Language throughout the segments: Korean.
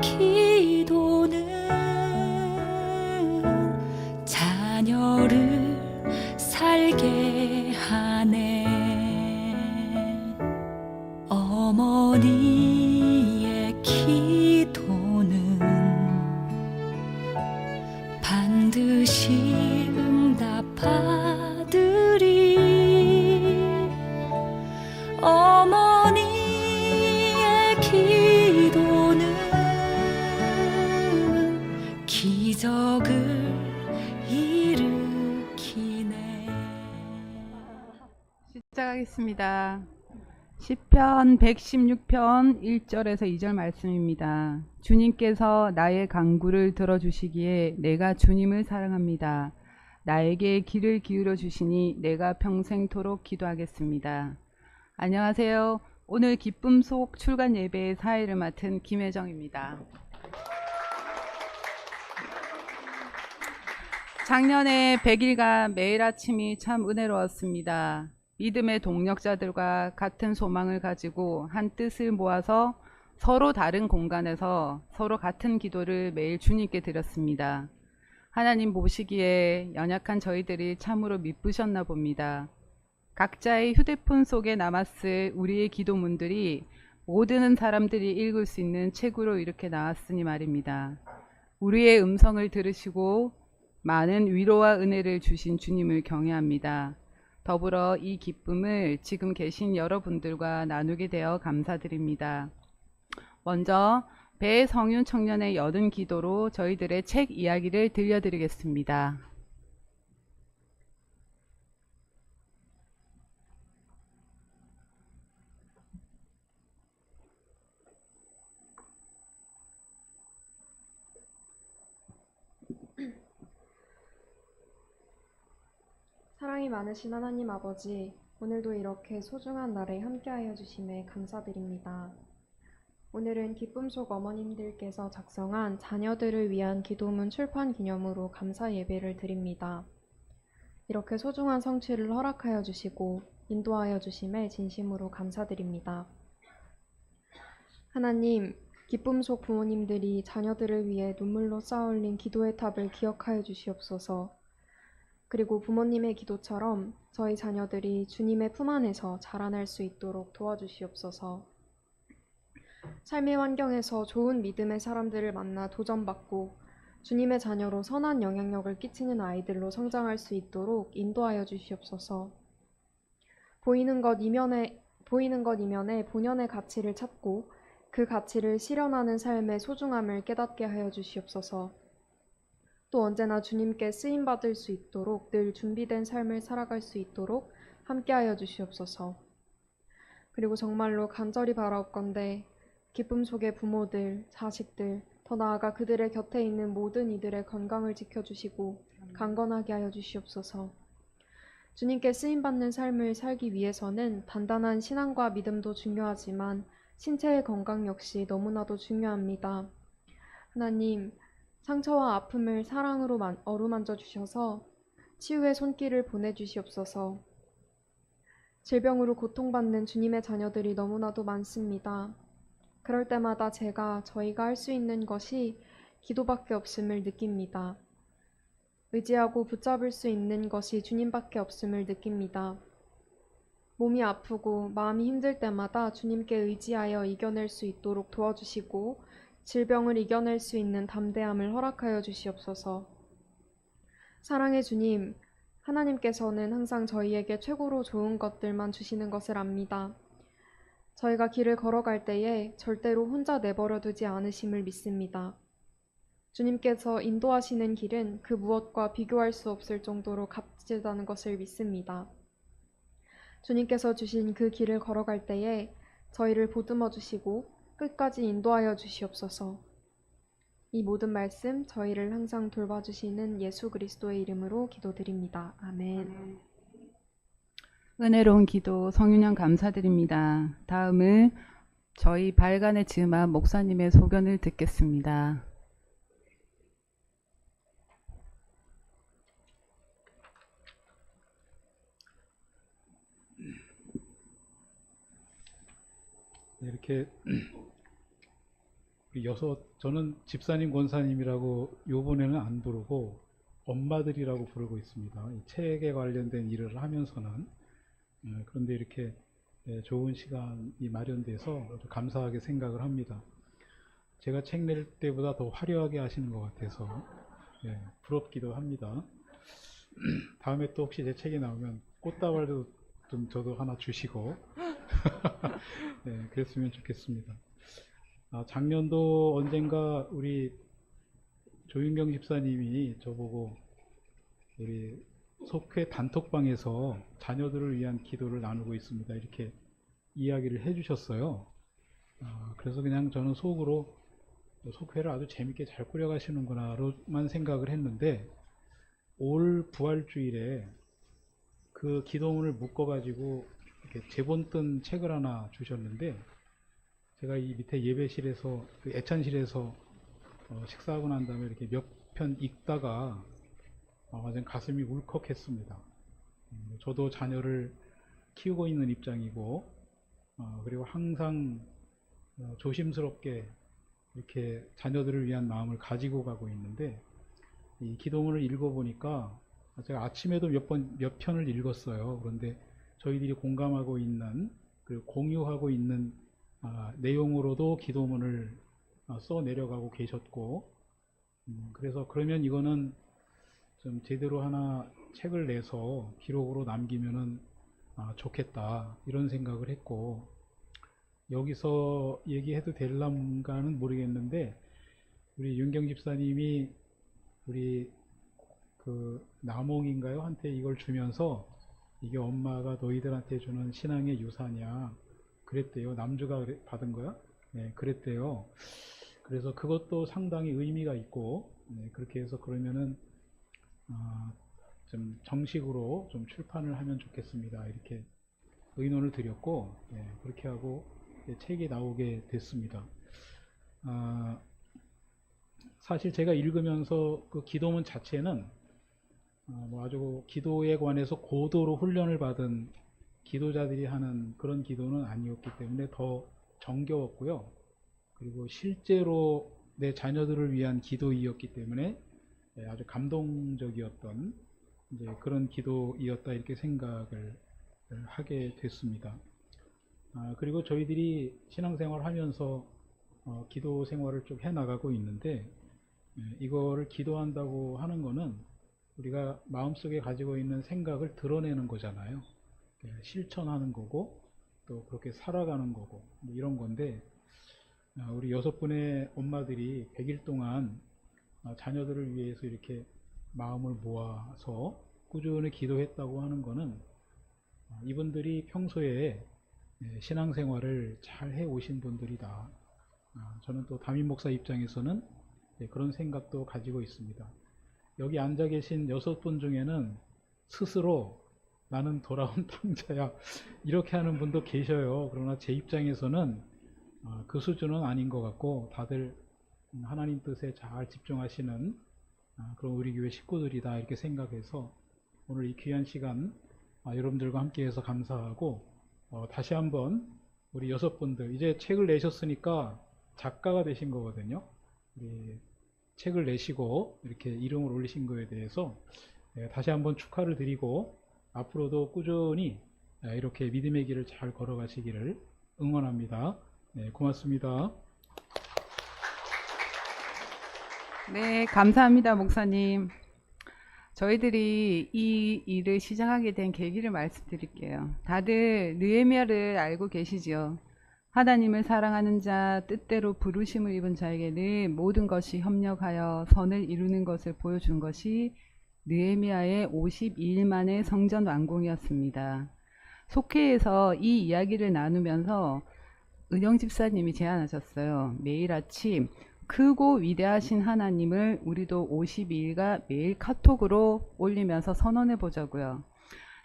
기도는 자녀를 살게 하네. 어머니의 기도는 반드시 응답받으리. 어머니의 기도는 기적을 일으키네. 시작하겠습니다. 시편 116편 1절에서 2절 말씀입니다. 주님께서 나의 간구를 들어주시기에 내가 주님을 사랑합니다. 나에게 귀를 기울여 주시니 내가 평생토록 기도하겠습니다. 안녕하세요. 오늘 기쁨 속 출간 예배의 사회를 맡은 김혜정입니다. 작년에 100일간 매일 아침이 참 은혜로웠습니다. 믿음의 동력자들과 같은 소망을 가지고 한 뜻을 모아서 서로 다른 공간에서 서로 같은 기도를 매일 주님께 드렸습니다. 하나님 보시기에 연약한 저희들이 참으로 미쁘셨나 봅니다. 각자의 휴대폰 속에 남았을 우리의 기도문들이 모든 사람들이 읽을 수 있는 책으로 이렇게 나왔으니 말입니다. 우리의 음성을 들으시고 많은 위로와 은혜를 주신 주님을 경외합니다. 더불어 이 기쁨을 지금 계신 여러분들과 나누게 되어 감사드립니다. 먼저 배성윤 청년의 여든 기도로 저희들의 책 이야기를 들려드리겠습니다. 사랑이 많으신 하나님 아버지, 오늘도 이렇게 소중한 날에 함께하여 주심에 감사드립니다. 오늘은 기쁨 속 어머님들께서 작성한 자녀들을 위한 기도문 출판 기념으로 감사 예배를 드립니다. 이렇게 소중한 성취를 허락하여 주시고 인도하여 주심에 진심으로 감사드립니다. 하나님, 기쁨 속 부모님들이 자녀들을 위해 눈물로 쌓아올린 기도의 탑을 기억하여 주시옵소서. 그리고 부모님의 기도처럼 저희 자녀들이 주님의 품 안에서 자라날 수 있도록 도와주시옵소서. 삶의 환경에서 좋은 믿음의 사람들을 만나 도전받고 주님의 자녀로 선한 영향력을 끼치는 아이들로 성장할 수 있도록 인도하여 주시옵소서. 보이는 것 이면에 본연의 가치를 찾고 그 가치를 실현하는 삶의 소중함을 깨닫게 하여 주시옵소서. 또 언제나 주님께 쓰임받을 수 있도록 늘 준비된 삶을 살아갈 수 있도록 함께하여 주시옵소서. 그리고 정말로 간절히 바라옵건대 기쁨 속의 부모들, 자식들, 더 나아가 그들의 곁에 있는 모든 이들의 건강을 지켜주시고 강건하게 하여 주시옵소서. 주님께 쓰임받는 삶을 살기 위해서는 단단한 신앙과 믿음도 중요하지만 신체의 건강 역시 너무나도 중요합니다. 하나님, 상처와 아픔을 사랑으로 어루만져 주셔서 치유의 손길을 보내주시옵소서. 질병으로 고통받는 주님의 자녀들이 너무나도 많습니다. 그럴 때마다 저희가 할 수 있는 것이 기도밖에 없음을 느낍니다. 의지하고 붙잡을 수 있는 것이 주님밖에 없음을 느낍니다. 몸이 아프고 마음이 힘들 때마다 주님께 의지하여 이겨낼 수 있도록 도와주시고 질병을 이겨낼 수 있는 담대함을 허락하여 주시옵소서. 사랑의 주님, 하나님께서는 항상 저희에게 최고로 좋은 것들만 주시는 것을 압니다. 저희가 길을 걸어갈 때에 절대로 혼자 내버려 두지 않으심을 믿습니다. 주님께서 인도하시는 길은 그 무엇과 비교할 수 없을 정도로 값지다는 것을 믿습니다. 주님께서 주신 그 길을 걸어갈 때에 저희를 보듬어 주시고 끝까지 인도하여 주시옵소서. 이 모든 말씀 저희를 항상 돌봐주시는 예수 그리스도의 이름으로 기도드립니다. 아멘. 은혜로운 기도 성윤양 감사드립니다. 다음은 저희 발간의 지음한 목사님의 소견을 듣겠습니다. 이렇게 저는 집사님, 권사님이라고 요번에는 안 부르고 엄마들이라고 부르고 있습니다. 이 책에 관련된 일을 하면서는. 그런데 이렇게 좋은 시간이 마련돼서 아주 감사하게 생각을 합니다. 제가 책 낼 때보다 더 화려하게 하시는 것 같아서 부럽기도 합니다. 다음에 또 혹시 제 책이 나오면 꽃다발도 좀 저도 하나 주시고 그랬으면 좋겠습니다. 작년도 언젠가 우리 조윤경 집사님이 저보고 우리 속회 단톡방에서 자녀들을 위한 기도를 나누고 있습니다, 이렇게 이야기를 해주셨어요. 그래서 그냥 저는 속으로 속회를 아주 재밌게 잘 꾸려가시는구나로만 생각을 했는데, 올 부활주일에 그 기도문을 묶어가지고 이렇게 제본 뜬 책을 하나 주셨는데, 제가 이 밑에 예배실에서, 그 애찬실에서 식사하고 난 다음에 이렇게 몇 편 읽다가 완전 가슴이 울컥했습니다. 저도 자녀를 키우고 있는 입장이고, 그리고 항상 조심스럽게 이렇게 자녀들을 위한 마음을 가지고 가고 있는데, 이 기도문을 읽어보니까 제가 아침에도 몇 편을 읽었어요. 그런데 저희들이 공감하고 있는, 그 공유하고 있는 내용으로도 기도문을 써 내려가고 계셨고, 그래서 그러면 이거는 좀 제대로 하나 책을 내서 기록으로 남기면은 좋겠다, 이런 생각을 했고, 여기서 얘기해도 될란가는 모르겠는데, 우리 윤경 집사님이 우리 그 남홍인가요? 한테 이걸 주면서 이게 엄마가 너희들한테 주는 신앙의 유산이야 그랬대요. 남주가 받은 거야? 네, 그랬대요. 그래서 그것도 상당히 의미가 있고, 그렇게 해서 그러면은 좀 정식으로 좀 출판을 하면 좋겠습니다, 이렇게 의논을 드렸고, 그렇게 하고 책이 나오게 됐습니다. 사실 제가 읽으면서 그 기도문 자체는 아주 기도에 관해서 고도로 훈련을 받은 기도자들이 하는 그런 기도는 아니었기 때문에 더 정겨웠고요. 그리고 실제로 내 자녀들을 위한 기도이었기 때문에 아주 감동적이었던 이제 그런 기도이었다, 이렇게 생각을 하게 됐습니다. 그리고 저희들이 신앙생활 하면서 기도 생활을 쭉 해나가고 있는데, 이거를 기도한다고 하는 거는 우리가 마음속에 가지고 있는 생각을 드러내는 거잖아요. 실천하는 거고, 또 그렇게 살아가는 거고, 이런 건데, 우리 6분의 엄마들이 100일 동안 자녀들을 위해서 이렇게 마음을 모아서 꾸준히 기도했다고 하는 거는 이분들이 평소에 신앙생활을 잘 해오신 분들이다. 저는 또 담임 목사 입장에서는 그런 생각도 가지고 있습니다. 여기 앉아 계신 6분 중에는 스스로 나는 돌아온 탕자야, 이렇게 하는 분도 계셔요. 그러나 제 입장에서는 그 수준은 아닌 것 같고, 다들 하나님 뜻에 잘 집중하시는 그런 우리 교회 식구들이다, 이렇게 생각해서 오늘 이 귀한 시간 여러분들과 함께 해서 감사하고, 다시 한번 우리 6분들, 이제 책을 내셨으니까 작가가 되신 거거든요. 우리 책을 내시고 이렇게 이름을 올리신 거에 대해서 다시 한번 축하를 드리고, 앞으로도 꾸준히 이렇게 믿음의 길을 잘 걸어가시기를 응원합니다. 고맙습니다. 네, 감사합니다, 목사님. 저희들이 이 일을 시작하게 된 계기를 말씀드릴게요. 다들 느헤미야를 알고 계시죠? 하나님을 사랑하는 자, 뜻대로 부르심을 입은 자에게는 모든 것이 협력하여 선을 이루는 것을 보여준 것이 느헤미야의 52일 만의 성전 완공이었습니다. 속회에서 이 이야기를 나누면서 은영 집사님이 제안하셨어요. 매일 아침 크고 위대하신 하나님을 우리도 52일간 매일 카톡으로 올리면서 선언해 보자고요.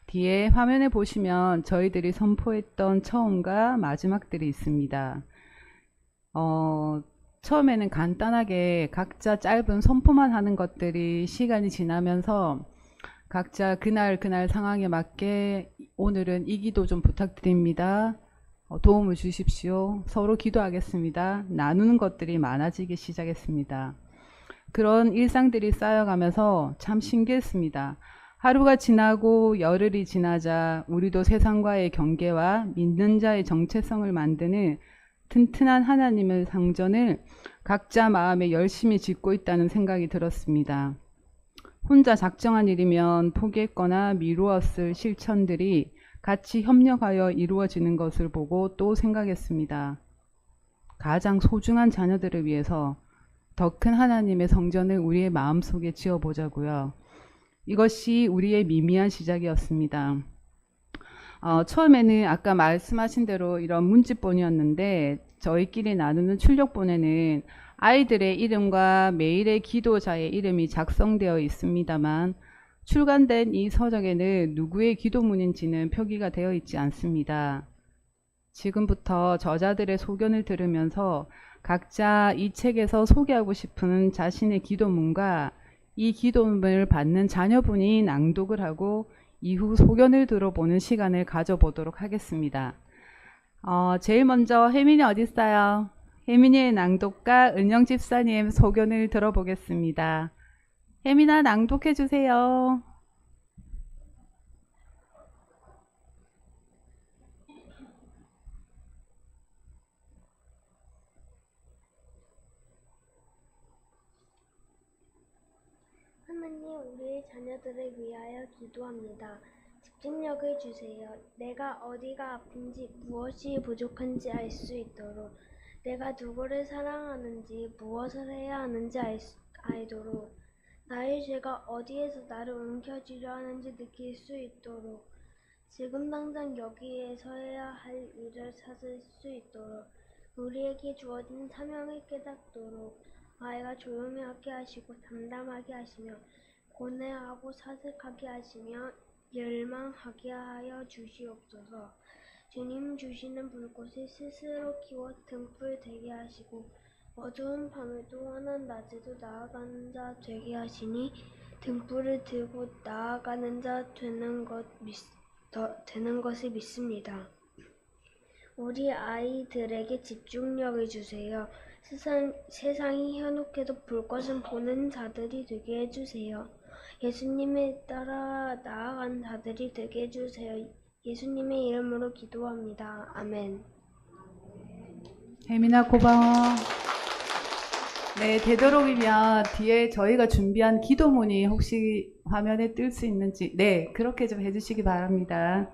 뒤에 화면에 보시면 저희들이 선포했던 처음과 마지막들이 있습니다. 처음에는 간단하게 각자 짧은 선포만 하는 것들이 시간이 지나면서 각자 그날 상황에 맞게 오늘은 이 기도 좀 부탁드립니다, 도움을 주십시오. 서로 기도하겠습니다. 나누는 것들이 많아지기 시작했습니다. 그런 일상들이 쌓여가면서 참 신기했습니다. 하루가 지나고 열흘이 지나자 우리도 세상과의 경계와 믿는 자의 정체성을 만드는 튼튼한 하나님의 상전을 각자 마음에 열심히 짓고 있다는 생각이 들었습니다. 혼자 작정한 일이면 포기했거나 미루었을 실천들이 같이 협력하여 이루어지는 것을 보고 또 생각했습니다. 가장 소중한 자녀들을 위해서 더 큰 하나님의 성전을 우리의 마음속에 지어보자고요. 이것이 우리의 미미한 시작이었습니다. 처음에는 아까 말씀하신 대로 이런 문집본이었는데 저희끼리 나누는 출력본에는 아이들의 이름과 매일의 기도자의 이름이 작성되어 있습니다만 출간된 이 서적에는 누구의 기도문인지는 표기가 되어 있지 않습니다. 지금부터 저자들의 소견을 들으면서 각자 이 책에서 소개하고 싶은 자신의 기도문과 이 기도문을 받는 자녀분이 낭독을 하고 이후 소견을 들어보는 시간을 가져보도록 하겠습니다. 제일 먼저 혜민이 어디 있어요? 혜민이의 낭독과 은영 집사님 소견을 들어보겠습니다. 혜민아, 낭독해 주세요. 하나님, 우리의 자녀들을 위하여 기도합니다. 집중력을 주세요. 내가 어디가 아픈지, 무엇이 부족한지 알 수 있도록, 내가 누구를 사랑하는지, 무엇을 해야 하는지 알도록, 나의 죄가 어디에서 나를 옮겨주려 하는지 느낄 수 있도록, 지금 당장 여기에서 해야 할 일을 찾을 수 있도록, 우리에게 주어진 사명을 깨닫도록, 아이가 조용히 하게 하시고 담담하게 하시며 고뇌하고 사색하게 하시며 열망하게 하여 주시옵소서. 주님 주시는 불꽃을 스스로 키워 등불 되게 하시고 어두운 밤에도 환한 낮에도 나아가는 자 되게 하시니 등불을 들고 나아가는 자 되는 것을 믿습니다. 우리 아이들에게 집중력을 주세요. 세상이 현혹해도 불꽃은 보는 자들이 되게 해주세요. 예수님을 따라 나아가는 자들이 되게 해주세요. 예수님의 이름으로 기도합니다. 아멘. 혜민아, 고마워. 네, 되도록이면 뒤에 저희가 준비한 기도문이 혹시 화면에 뜰 수 있는지, 네, 그렇게 좀 해주시기 바랍니다.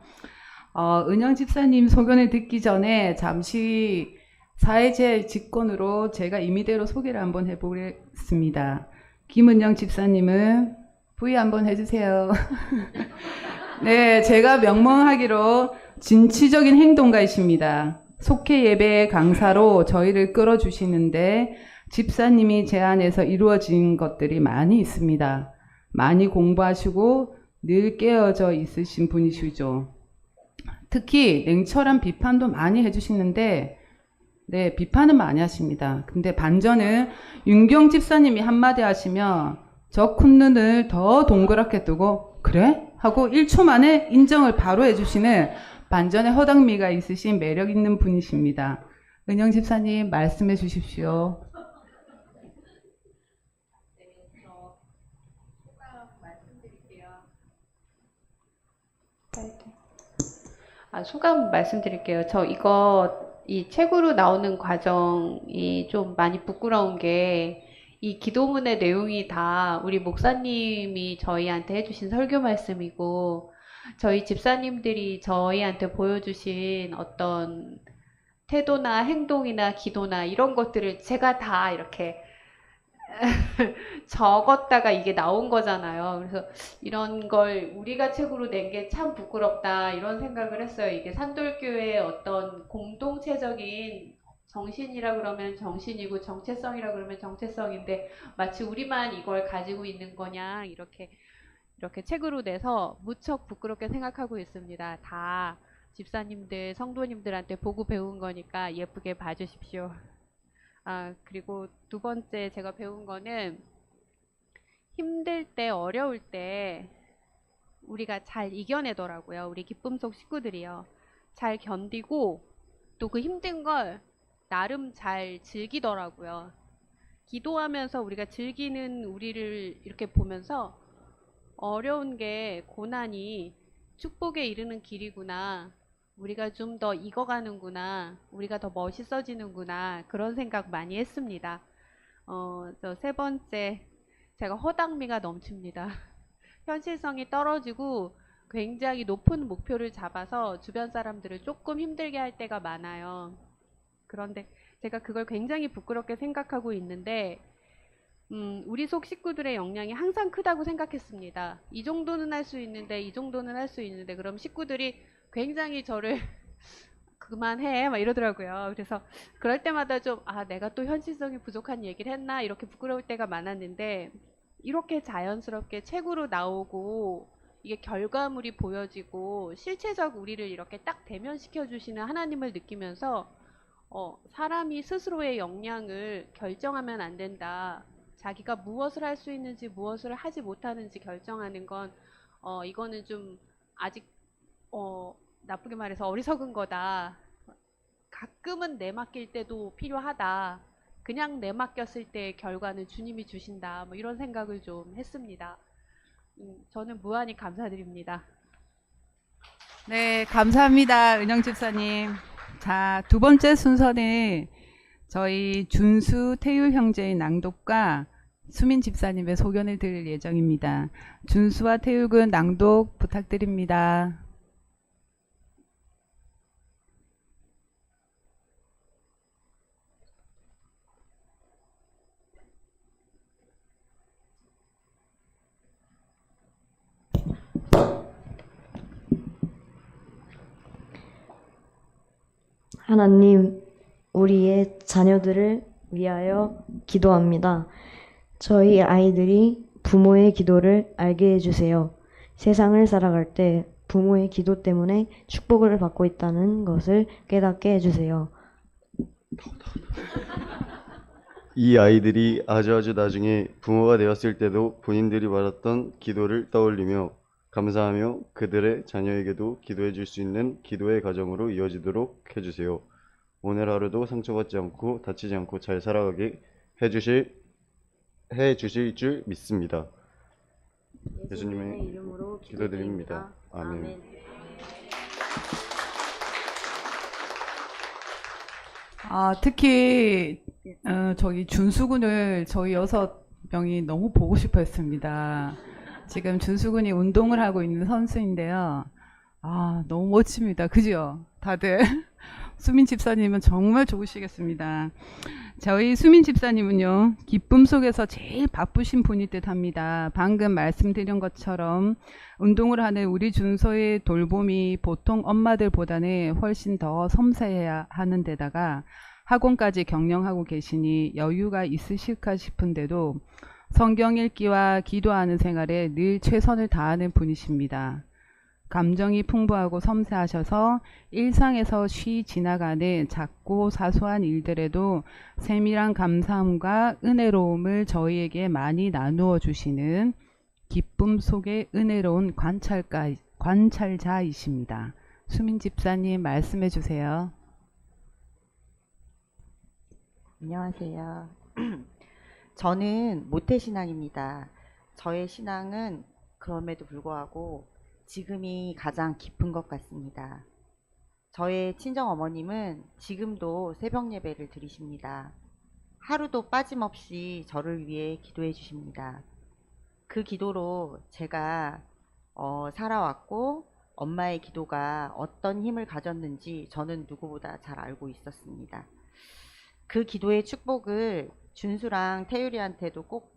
은영 집사님 소견을 듣기 전에 잠시 사회재 직권으로 제가 임의대로 소개를 한번 해보겠습니다. 김은영 집사님은 V 한번 해주세요. 네, 제가 명명하기로 진취적인 행동가이십니다. 속회 예배 강사로 저희를 끌어주시는데 집사님이 제안해서 이루어진 것들이 많이 있습니다. 많이 공부하시고 늘 깨어져 있으신 분이시죠. 특히 냉철한 비판도 많이 해주시는데 네, 비판은 많이 하십니다. 근데 반전은 윤경 집사님이 한마디 하시면 저 콧눈을 더 동그랗게 뜨고 그래? 하고 1초 만에 인정을 바로 해주시는 반전의 허당미가 있으신 매력 있는 분이십니다. 은영 집사님 말씀해 주십시오. 소감 말씀드릴게요. 이 책으로 나오는 과정이 좀 많이 부끄러운 게, 이 기도문의 내용이 다 우리 목사님이 저희한테 해주신 설교 말씀이고, 저희 집사님들이 저희한테 보여주신 어떤 태도나 행동이나 기도나 이런 것들을 제가 다 이렇게 적었다가 이게 나온 거잖아요. 그래서 이런 걸 우리가 책으로 낸 게 참 부끄럽다 이런 생각을 했어요. 이게 산돌교회의 어떤 공동체적인 정신이라 그러면 정신이고 정체성이라 그러면 정체성인데 마치 우리만 이걸 가지고 있는 거냐 이렇게 책으로 내서 무척 부끄럽게 생각하고 있습니다. 다 집사님들, 성도님들한테 보고 배운 거니까 예쁘게 봐주십시오. 그리고 두 번째 제가 배운 거는 힘들 때, 어려울 때 우리가 잘 이겨내더라고요. 우리 기쁨 속 식구들이요. 잘 견디고 또 그 힘든 걸 나름 잘 즐기더라고요. 기도하면서 우리가 즐기는 우리를 이렇게 보면서 어려운 게 고난이 축복에 이르는 길이구나. 우리가 좀 더 익어가는구나. 우리가 더 멋있어지는구나. 그런 생각 많이 했습니다. 저 세 번째, 제가 허당미가 넘칩니다. 현실성이 떨어지고 굉장히 높은 목표를 잡아서 주변 사람들을 조금 힘들게 할 때가 많아요. 그런데 제가 그걸 굉장히 부끄럽게 생각하고 있는데, 우리 속 식구들의 역량이 항상 크다고 생각했습니다. 이 정도는 할 수 있는데, 이 정도는 할 수 있는데, 그럼 식구들이 굉장히 저를 그만해 막 이러더라고요. 그래서 그럴 때마다 좀 내가 또 현실성이 부족한 얘기를 했나 이렇게 부끄러울 때가 많았는데, 이렇게 자연스럽게 책으로 나오고 이게 결과물이 보여지고 실체적 우리를 이렇게 딱 대면시켜 주시는 하나님을 느끼면서 사람이 스스로의 역량을 결정하면 안 된다. 자기가 무엇을 할 수 있는지 무엇을 하지 못하는지 결정하는 건 이거는 좀 아직 나쁘게 말해서 어리석은 거다. 가끔은 내맡길 때도 필요하다. 그냥 내맡겼을 때 결과는 주님이 주신다. 뭐 이런 생각을 좀 했습니다. 저는 무한히 감사드립니다. 네, 감사합니다. 은영 집사님. 자, 두 번째 순서는 저희 준수 태율 형제의 낭독과 수민 집사님의 소견을 들을 예정입니다. 준수와 태율군 낭독 부탁드립니다. 하나님, 우리의 자녀들을 위하여 기도합니다. 저희 아이들이 부모의 기도를 알게 해주세요. 세상을 살아갈 때 부모의 기도 때문에 축복을 받고 있다는 것을 깨닫게 해주세요. 이 아이들이 아주 나중에 부모가 되었을 때도 본인들이 받았던 기도를 떠올리며 감사하며 그들의 자녀에게도 기도해 줄 수 있는 기도의 가정으로 이어지도록 해주세요. 오늘 하루도 상처받지 않고 다치지 않고 잘 살아가게 해주실 줄 믿습니다. 예수님의 이름으로 기도드립니다. 아멘. 특히 저희 준수군을 저희 6명이 너무 보고 싶어 했습니다. 지금 준수군이 운동을 하고 있는 선수인데요. 너무 멋집니다. 그죠? 다들. 수민 집사님은 정말 좋으시겠습니다. 저희 수민 집사님은요, 기쁨 속에서 제일 바쁘신 분일 듯 합니다. 방금 말씀드린 것처럼 운동을 하는 우리 준서의 돌봄이 보통 엄마들보다는 훨씬 더 섬세해야 하는 데다가 학원까지 경영하고 계시니 여유가 있으실까 싶은데도 성경 읽기와 기도하는 생활에 늘 최선을 다하는 분이십니다. 감정이 풍부하고 섬세하셔서 일상에서 쉬 지나가는 작고 사소한 일들에도 세밀한 감사함과 은혜로움을 저희에게 많이 나누어 주시는 기쁨 속의 은혜로운 관찰자이십니다. 수민 집사님 말씀해 주세요. 안녕하세요. 저는 모태신앙입니다. 저의 신앙은 그럼에도 불구하고 지금이 가장 깊은 것 같습니다. 저의 친정어머님은 지금도 새벽 예배를 드리십니다. 하루도 빠짐없이 저를 위해 기도해 주십니다. 그 기도로 제가 살아왔고 엄마의 기도가 어떤 힘을 가졌는지 저는 누구보다 잘 알고 있었습니다. 그 기도의 축복을 준수랑 태율이한테도 꼭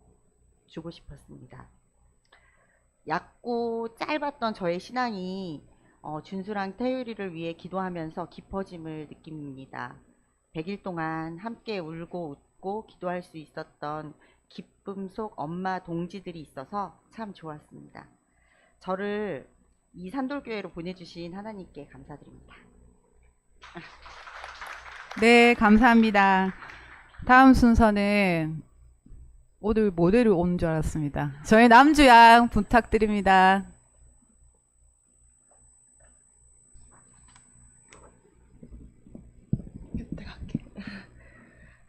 주고 싶었습니다. 얕고 짧았던 저의 신앙이 준수랑 태율이를 위해 기도하면서 깊어짐을 느낍니다. 100일 동안 함께 울고 웃고 기도할 수 있었던 기쁨 속 엄마 동지들이 있어서 참 좋았습니다. 저를 이 산돌교회로 보내주신 하나님께 감사드립니다. 네, 감사합니다. 다음 순서는 오늘 모델을 오는 줄 알았습니다. 저희 남주양 부탁드립니다.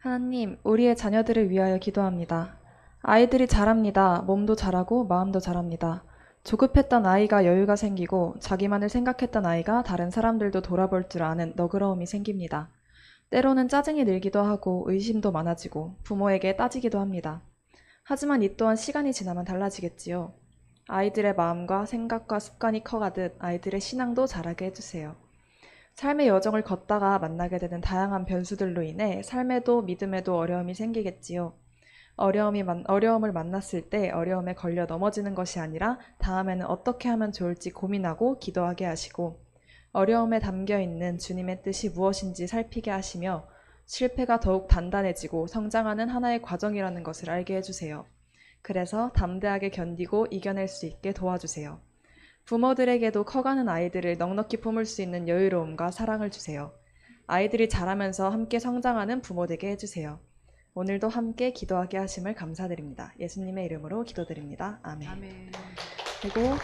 하나님, 우리의 자녀들을 위하여 기도합니다. 아이들이 자랍니다. 몸도 자라고 마음도 자랍니다. 조급했던 아이가 여유가 생기고 자기만을 생각했던 아이가 다른 사람들도 돌아볼 줄 아는 너그러움이 생깁니다. 때로는 짜증이 늘기도 하고 의심도 많아지고 부모에게 따지기도 합니다. 하지만 이 또한 시간이 지나면 달라지겠지요. 아이들의 마음과 생각과 습관이 커가듯 아이들의 신앙도 자라게 해주세요. 삶의 여정을 걷다가 만나게 되는 다양한 변수들로 인해 삶에도 믿음에도 어려움이 생기겠지요. 어려움을 만났을 때 어려움에 걸려 넘어지는 것이 아니라 다음에는 어떻게 하면 좋을지 고민하고 기도하게 하시고 어려움에 담겨 있는 주님의 뜻이 무엇인지 살피게 하시며 실패가 더욱 단단해지고 성장하는 하나의 과정이라는 것을 알게 해주세요. 그래서 담대하게 견디고 이겨낼 수 있게 도와주세요. 부모들에게도 커가는 아이들을 넉넉히 품을 수 있는 여유로움과 사랑을 주세요. 아이들이 자라면서 함께 성장하는 부모 되게 해주세요. 오늘도 함께 기도하게 하심을 감사드립니다. 예수님의 이름으로 기도드립니다. 아멘. 아멘. 그리고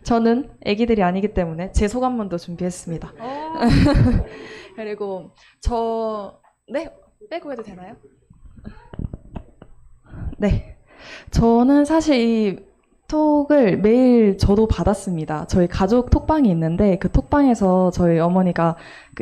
저는 아기들이 아니기 때문에 제 소감문도 준비했습니다. 그리고 빼고 해도 되나요? 네. 저는 사실 이 톡을 매일 저도 받았습니다. 저희 가족 톡방이 있는데 그 톡방에서 저희 어머니가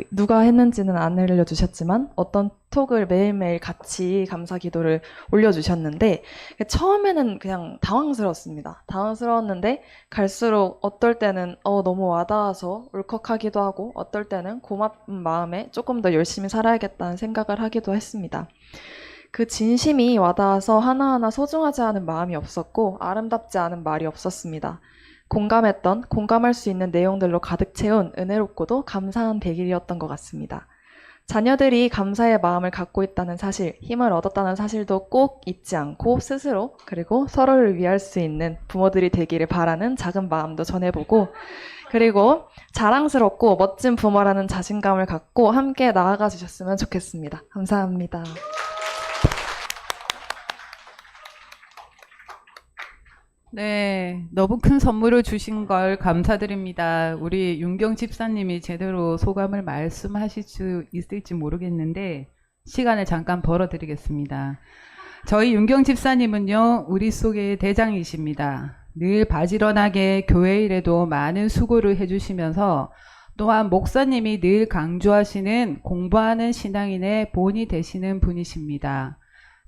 누가 했는지는 안 알려주셨지만 어떤 톡을 매일매일 같이 감사 기도를 올려주셨는데 처음에는 그냥 당황스러웠습니다. 당황스러웠는데 갈수록 어떨 때는 너무 와닿아서 울컥하기도 하고 어떨 때는 고마운 마음에 조금 더 열심히 살아야겠다는 생각을 하기도 했습니다. 그 진심이 와닿아서 하나하나 소중하지 않은 마음이 없었고 아름답지 않은 말이 없었습니다. 공감할 수 있는 내용들로 가득 채운 은혜롭고도 감사한 100일이었던 것 같습니다. 자녀들이 감사의 마음을 갖고 있다는 사실, 힘을 얻었다는 사실도 꼭 잊지 않고 스스로 그리고 서로를 위할 수 있는 부모들이 되기를 바라는 작은 마음도 전해보고 그리고 자랑스럽고 멋진 부모라는 자신감을 갖고 함께 나아가 주셨으면 좋겠습니다. 감사합니다. 네, 너무 큰 선물을 주신 걸 감사드립니다. 우리 윤경 집사님이 제대로 소감을 말씀하실 수 있을지 모르겠는데 시간을 잠깐 벌어드리겠습니다. 저희 윤경 집사님은요, 우리 속의 대장이십니다. 늘 바지런하게 교회 일에도 많은 수고를 해주시면서 또한 목사님이 늘 강조하시는 공부하는 신앙인의 본이 되시는 분이십니다.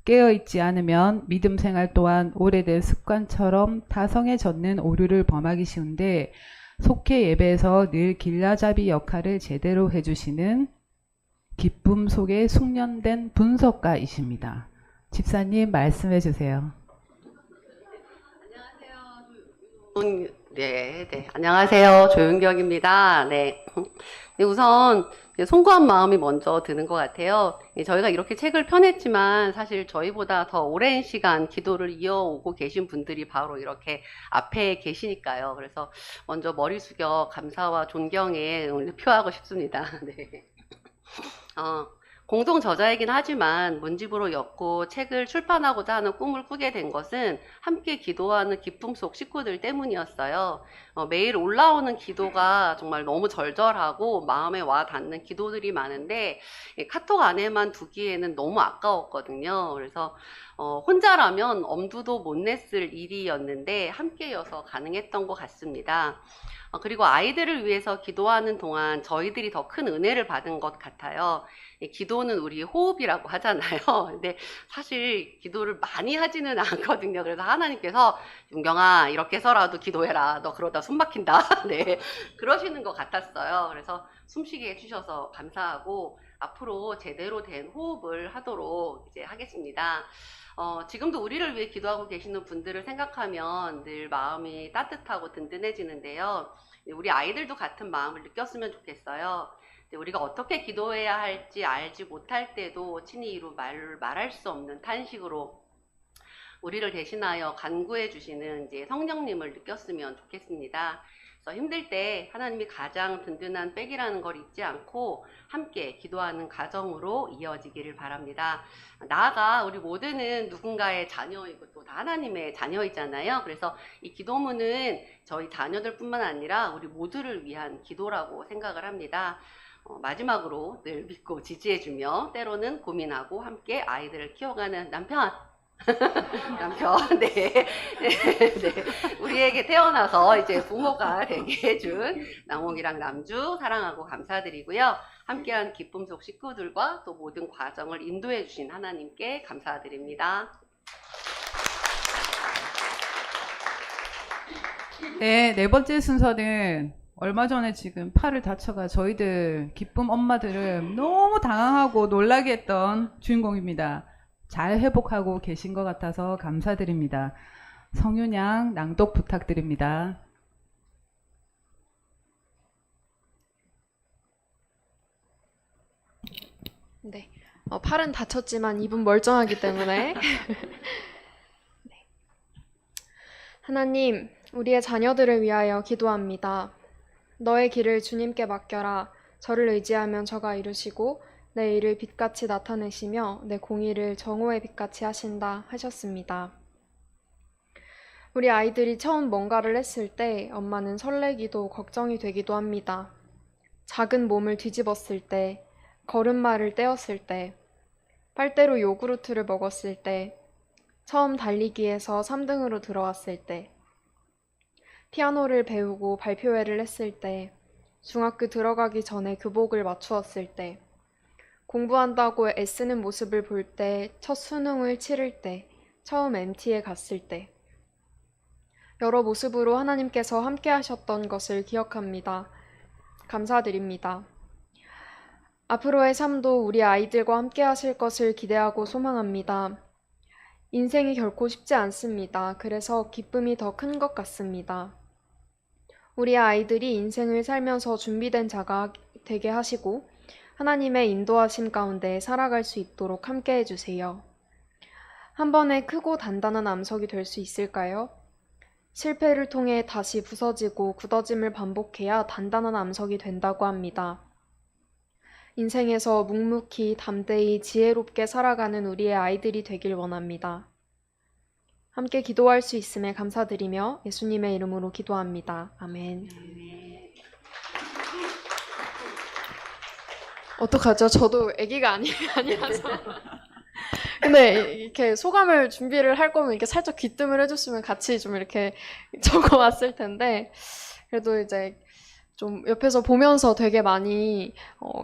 깨어있지 않으면 믿음 생활 또한 오래된 습관처럼 타성에 젖는 오류를 범하기 쉬운데 속회 예배에서 늘 길라잡이 역할을 제대로 해주시는 기쁨 속에 숙련된 분석가이십니다. 집사님 말씀해 주세요. 안녕하세요. 조윤경입니다. 우선 송구한 마음이 먼저 드는 것 같아요. 저희가 이렇게 책을 펴냈지만 사실 저희보다 더 오랜 시간 기도를 이어오고 계신 분들이 바로 이렇게 앞에 계시니까요. 그래서 먼저 머리 숙여 감사와 존경에 표하고 싶습니다. 네. 공동 저자이긴 하지만 문집으로 엮고 책을 출판하고자 하는 꿈을 꾸게 된 것은 함께 기도하는 기쁨 속 식구들 때문이었어요. 매일 올라오는 기도가 정말 너무 절절하고 마음에 와 닿는 기도들이 많은데 카톡 안에만 두기에는 너무 아까웠거든요. 그래서 혼자라면 엄두도 못 냈을 일이었는데 함께여서 가능했던 것 같습니다. 그리고 아이들을 위해서 기도하는 동안 저희들이 더 큰 은혜를 받은 것 같아요. 기도는 우리 호흡이라고 하잖아요. 근데 사실 기도를 많이 하지는 않거든요. 그래서 하나님께서 윤경아 이렇게 해서라도 기도해라. 너 그러다 숨 막힌다. 네, 그러시는 것 같았어요. 그래서 숨쉬게 해주셔서 감사하고 앞으로 제대로 된 호흡을 하도록 이제 하겠습니다. 지금도 우리를 위해 기도하고 계시는 분들을 생각하면 늘 마음이 따뜻하고 든든해지는데요. 우리 아이들도 같은 마음을 느꼈으면 좋겠어요. 우리가 어떻게 기도해야 할지 알지 못할 때도 친히 이루 말할 수 없는 탄식으로 우리를 대신하여 간구해 주시는 이제 성령님을 느꼈으면 좋겠습니다. 그래서 힘들 때 하나님이 가장 든든한 백이라는 걸 잊지 않고 함께 기도하는 가정으로 이어지기를 바랍니다. 나아가 우리 모두는 누군가의 자녀이고 또 다 하나님의 자녀이잖아요. 그래서 이 기도문은 저희 자녀들뿐만 아니라 우리 모두를 위한 기도라고 생각을 합니다. 마지막으로 늘 믿고 지지해주며 때로는 고민하고 함께 아이들을 키워가는 남편 네. 우리에게 태어나서 이제 부모가 되게 해준 남홍이랑 남주 사랑하고 감사드리고요. 함께한 기쁨 속 식구들과 또 모든 과정을 인도해 주신 하나님께 감사드립니다. 네, 네 번째 순서는 얼마 전에 지금 팔을 다쳐가 저희들 기쁨 엄마들을 너무 당황하고 놀라게 했던 주인공입니다. 잘 회복하고 계신 것 같아서 감사드립니다. 성윤양 낭독 부탁드립니다. 네. 팔은 다쳤지만 입은 멀쩡하기 때문에. 네. 하나님, 우리의 자녀들을 위하여 기도합니다. 너의 길을 주님께 맡겨라. 저를 의지하면 저가 이루시고 내 일을 빛같이 나타내시며 내 공의를 정오의 빛같이 하신다 하셨습니다. 우리 아이들이 처음 뭔가를 했을 때 엄마는 설레기도 걱정이 되기도 합니다. 작은 몸을 뒤집었을 때, 걸음마를 떼었을 때, 빨대로 요구르트를 먹었을 때, 처음 달리기에서 3등으로 들어왔을 때, 피아노를 배우고 발표회를 했을 때, 중학교 들어가기 전에 교복을 맞추었을 때, 공부한다고 애쓰는 모습을 볼 때, 첫 수능을 치를 때, 처음 MT에 갔을 때, 여러 모습으로 하나님께서 함께 하셨던 것을 기억합니다. 감사드립니다. 앞으로의 삶도 우리 아이들과 함께 하실 것을 기대하고 소망합니다. 인생이 결코 쉽지 않습니다. 그래서 기쁨이 더 큰 것 같습니다. 우리 아이들이 인생을 살면서 준비된 자가 되게 하시고 하나님의 인도하심 가운데 살아갈 수 있도록 함께 해주세요. 한 번에 크고 단단한 암석이 될 수 있을까요? 실패를 통해 다시 부서지고 굳어짐을 반복해야 단단한 암석이 된다고 합니다. 인생에서 묵묵히 담대히 지혜롭게 살아가는 우리의 아이들이 되길 원합니다. 함께 기도할 수 있음에 감사드리며 예수님의 이름으로 기도합니다. 아멘. 어떡하죠? 저도 아기가 아니라서. 근데 이렇게 소감을 준비를 할 거면 이렇게 살짝 귀뜸을 해줬으면 같이 좀 이렇게 적어왔을 텐데, 그래도 이제 좀 옆에서 보면서 되게 많이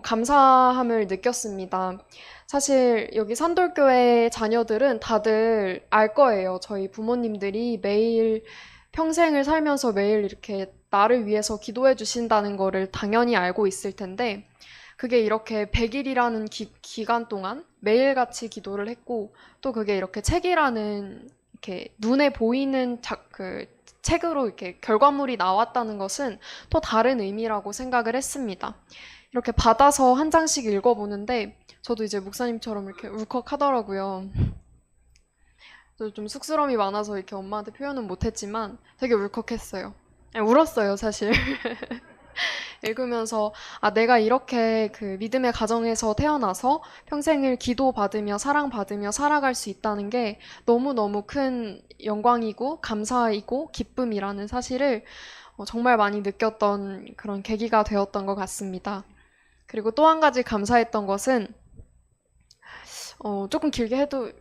감사함을 느꼈습니다. 사실 여기 산돌교회 자녀들은 다들 알 거예요. 저희 부모님들이 매일 평생을 살면서 매일 이렇게 나를 위해서 기도해 주신다는 거를 당연히 알고 있을 텐데, 그게 이렇게 100일이라는 기간 동안 매일같이 기도를 했고, 또 그게 이렇게 책이라는 이렇게 눈에 보이는 책으로 이렇게 결과물이 나왔다는 것은 또 다른 의미라고 생각을 했습니다. 이렇게 받아서 한 장씩 읽어보는데 저도 이제 목사님처럼 이렇게 울컥하더라고요. 좀 쑥스러움이 많아서 이렇게 엄마한테 표현은 못했지만 되게 울컥했어요. 울었어요, 사실. 읽으면서 내가 이렇게 그 믿음의 가정에서 태어나서 평생을 기도받으며 사랑받으며 살아갈 수 있다는 게 너무너무 큰 영광이고 감사이고 기쁨이라는 사실을 정말 많이 느꼈던 그런 계기가 되었던 것 같습니다. 그리고 또 한 가지 감사했던 것은 조금 길게 해도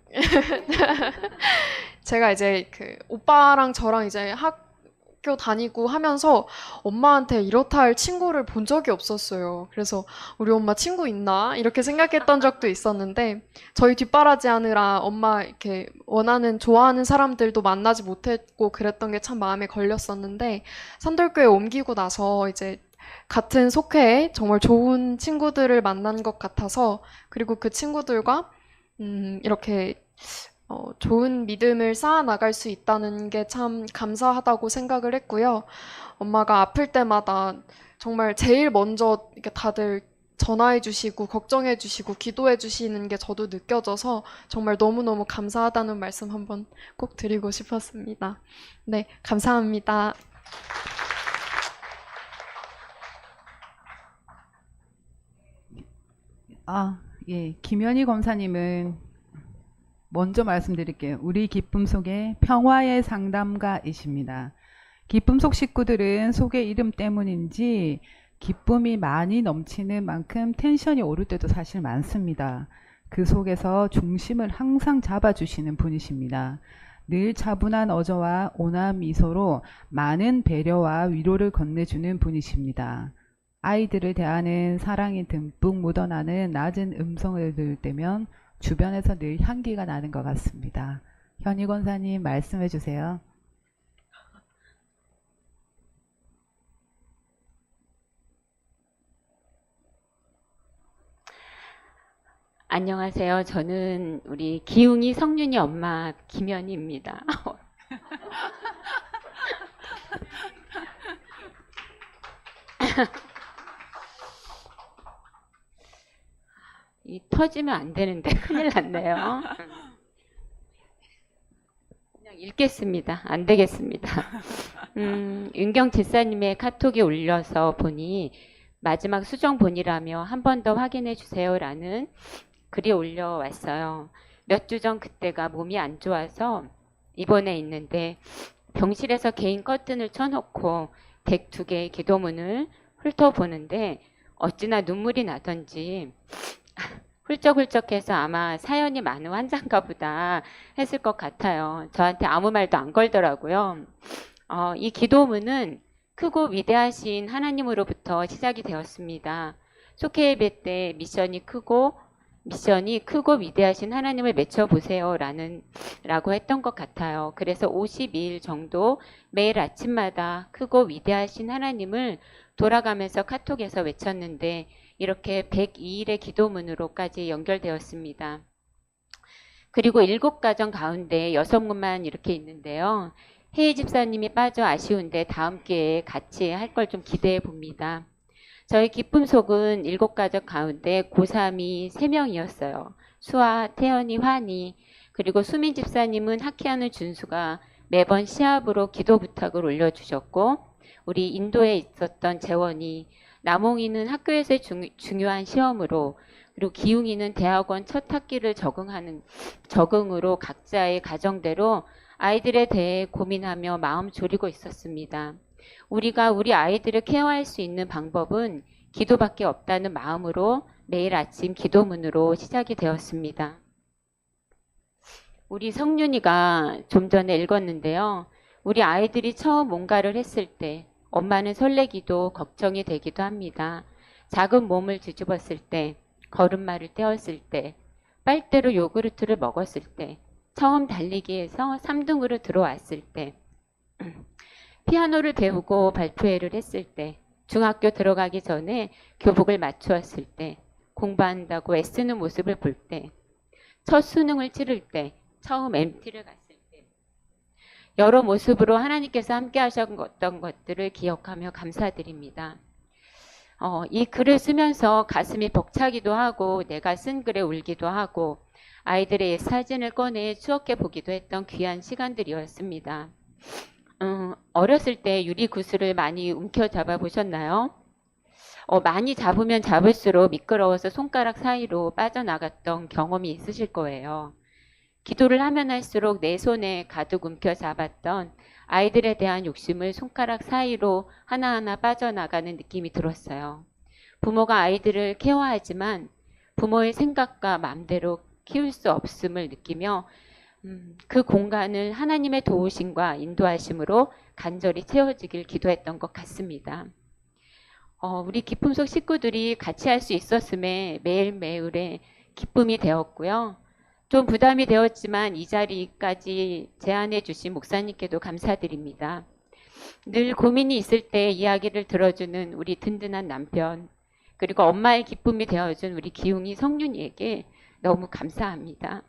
제가 이제 그 오빠랑 저랑 이제 학교 다니고 하면서 엄마한테 이렇다 할 친구를 본 적이 없었어요. 그래서 우리 엄마 친구 있나? 이렇게 생각했던 적도 있었는데 저희 뒷바라지 하느라 엄마 이렇게 원하는 좋아하는 사람들도 만나지 못했고 그랬던 게 참 마음에 걸렸었는데 산돌교회 옮기고 나서 이제 같은 속회에 정말 좋은 친구들을 만난 것 같아서 그리고 그 친구들과 이렇게 좋은 믿음을 쌓아나갈 수 있다는 게 참 감사하다고 생각을 했고요. 엄마가 아플 때마다 정말 제일 먼저 이렇게 다들 전화해 주시고 걱정해 주시고 기도해 주시는 게 저도 느껴져서 정말 너무너무 감사하다는 말씀 한번 꼭 드리고 싶었습니다. 네, 감사합니다. 예. 김현희 검사님은 먼저 말씀드릴게요. 우리 기쁨 속에 평화의 상담가이십니다. 기쁨 속 식구들은 속의 이름 때문인지 기쁨이 많이 넘치는 만큼 텐션이 오를 때도 사실 많습니다. 그 속에서 중심을 항상 잡아주시는 분이십니다. 늘 차분한 어조와 온화한 미소로 많은 배려와 위로를 건네주는 분이십니다. 아이들을 대하는 사랑이 듬뿍 묻어나는 낮은 음성을 들을 때면 주변에서 늘 향기가 나는 것 같습니다. 현희 권사님 말씀해 주세요. 안녕하세요. 저는 우리 기웅이 성윤이 엄마 김현희입니다. 이 터지면 안 되는데 큰일 났네요. 그냥 읽겠습니다. 안 되겠습니다. 윤경 집사님의 카톡에 올려서 보니 마지막 수정본이라며 한 번 더 확인해 주세요라는 글이 올려왔어요. 몇 주 전 그때가 몸이 안 좋아서 입원해 있는데 병실에서 개인 커튼을 쳐놓고 덱 2개의 기도문을 훑어보는데 어찌나 눈물이 나던지 훌쩍훌쩍해서 아마 사연이 많은 환자인가 보다 했을 것 같아요. 저한테 아무 말도 안 걸더라고요. 이 기도문은 크고 위대하신 하나님으로부터 시작이 되었습니다. 속회 예배 때 미션이 크고 위대하신 하나님을 맺혀보세요 라고 했던 것 같아요. 그래서 52일 정도 매일 아침마다 크고 위대하신 하나님을 돌아가면서 카톡에서 외쳤는데 이렇게 102일의 기도문으로까지 연결되었습니다. 그리고 7가정 가운데 6문만 이렇게 있는데요. 혜희 집사님이 빠져 아쉬운데 다음 기회에 같이 할 걸 좀 기대해 봅니다. 저희 기쁨 속은 7가족 가운데 고3이 3명이었어요. 수아, 태연이, 환희, 그리고 수민 집사님은 학회하는 준수가 매번 시합으로 기도 부탁을 올려주셨고 우리 인도에 있었던 재원이, 남홍이는 학교에서의 중요한 시험으로 그리고 기웅이는 대학원 첫 학기를 적응으로 각자의 가정대로 아이들에 대해 고민하며 마음 졸이고 있었습니다. 우리가 우리 아이들을 케어할 수 있는 방법은 기도밖에 없다는 마음으로 매일 아침 기도문으로 시작이 되었습니다. 우리 성윤이가 좀 전에 읽었는데요. 우리 아이들이 처음 뭔가를 했을 때 엄마는 설레기도 걱정이 되기도 합니다. 작은 몸을 뒤집었을 때, 걸음마를 떼었을 때, 빨대로 요구르트를 먹었을 때, 처음 달리기에서 3등으로 들어왔을 때, 피아노를 배우고 발표회를 했을 때, 중학교 들어가기 전에 교복을 맞추었을 때, 공부한다고 애쓰는 모습을 볼 때, 첫 수능을 치를 때, 처음 MT를 갔을 때, 여러 모습으로 하나님께서 함께 하셨던 것들을 기억하며 감사드립니다. 이 글을 쓰면서 가슴이 벅차기도 하고 내가 쓴 글에 울기도 하고 아이들의 사진을 꺼내 추억해 보기도 했던 귀한 시간들이었습니다. 어렸을 때 유리구슬을 많이 움켜잡아 보셨나요? 많이 잡으면 잡을수록 미끄러워서 손가락 사이로 빠져나갔던 경험이 있으실 거예요. 기도를 하면 할수록 내 손에 가득 움켜잡았던 아이들에 대한 욕심을 손가락 사이로 하나하나 빠져나가는 느낌이 들었어요. 부모가 아이들을 케어하지만 부모의 생각과 마음대로 키울 수 없음을 느끼며 그 공간을 하나님의 도우심과 인도하심으로 간절히 채워지길 기도했던 것 같습니다. 우리 기쁨 속 식구들이 같이 할 수 있었음에 매일매일의 기쁨이 되었고요. 좀 부담이 되었지만 이 자리까지 제안해 주신 목사님께도 감사드립니다. 늘 고민이 있을 때 이야기를 들어주는 우리 든든한 남편, 그리고 엄마의 기쁨이 되어준 우리 기웅이 성윤이에게 너무 감사합니다.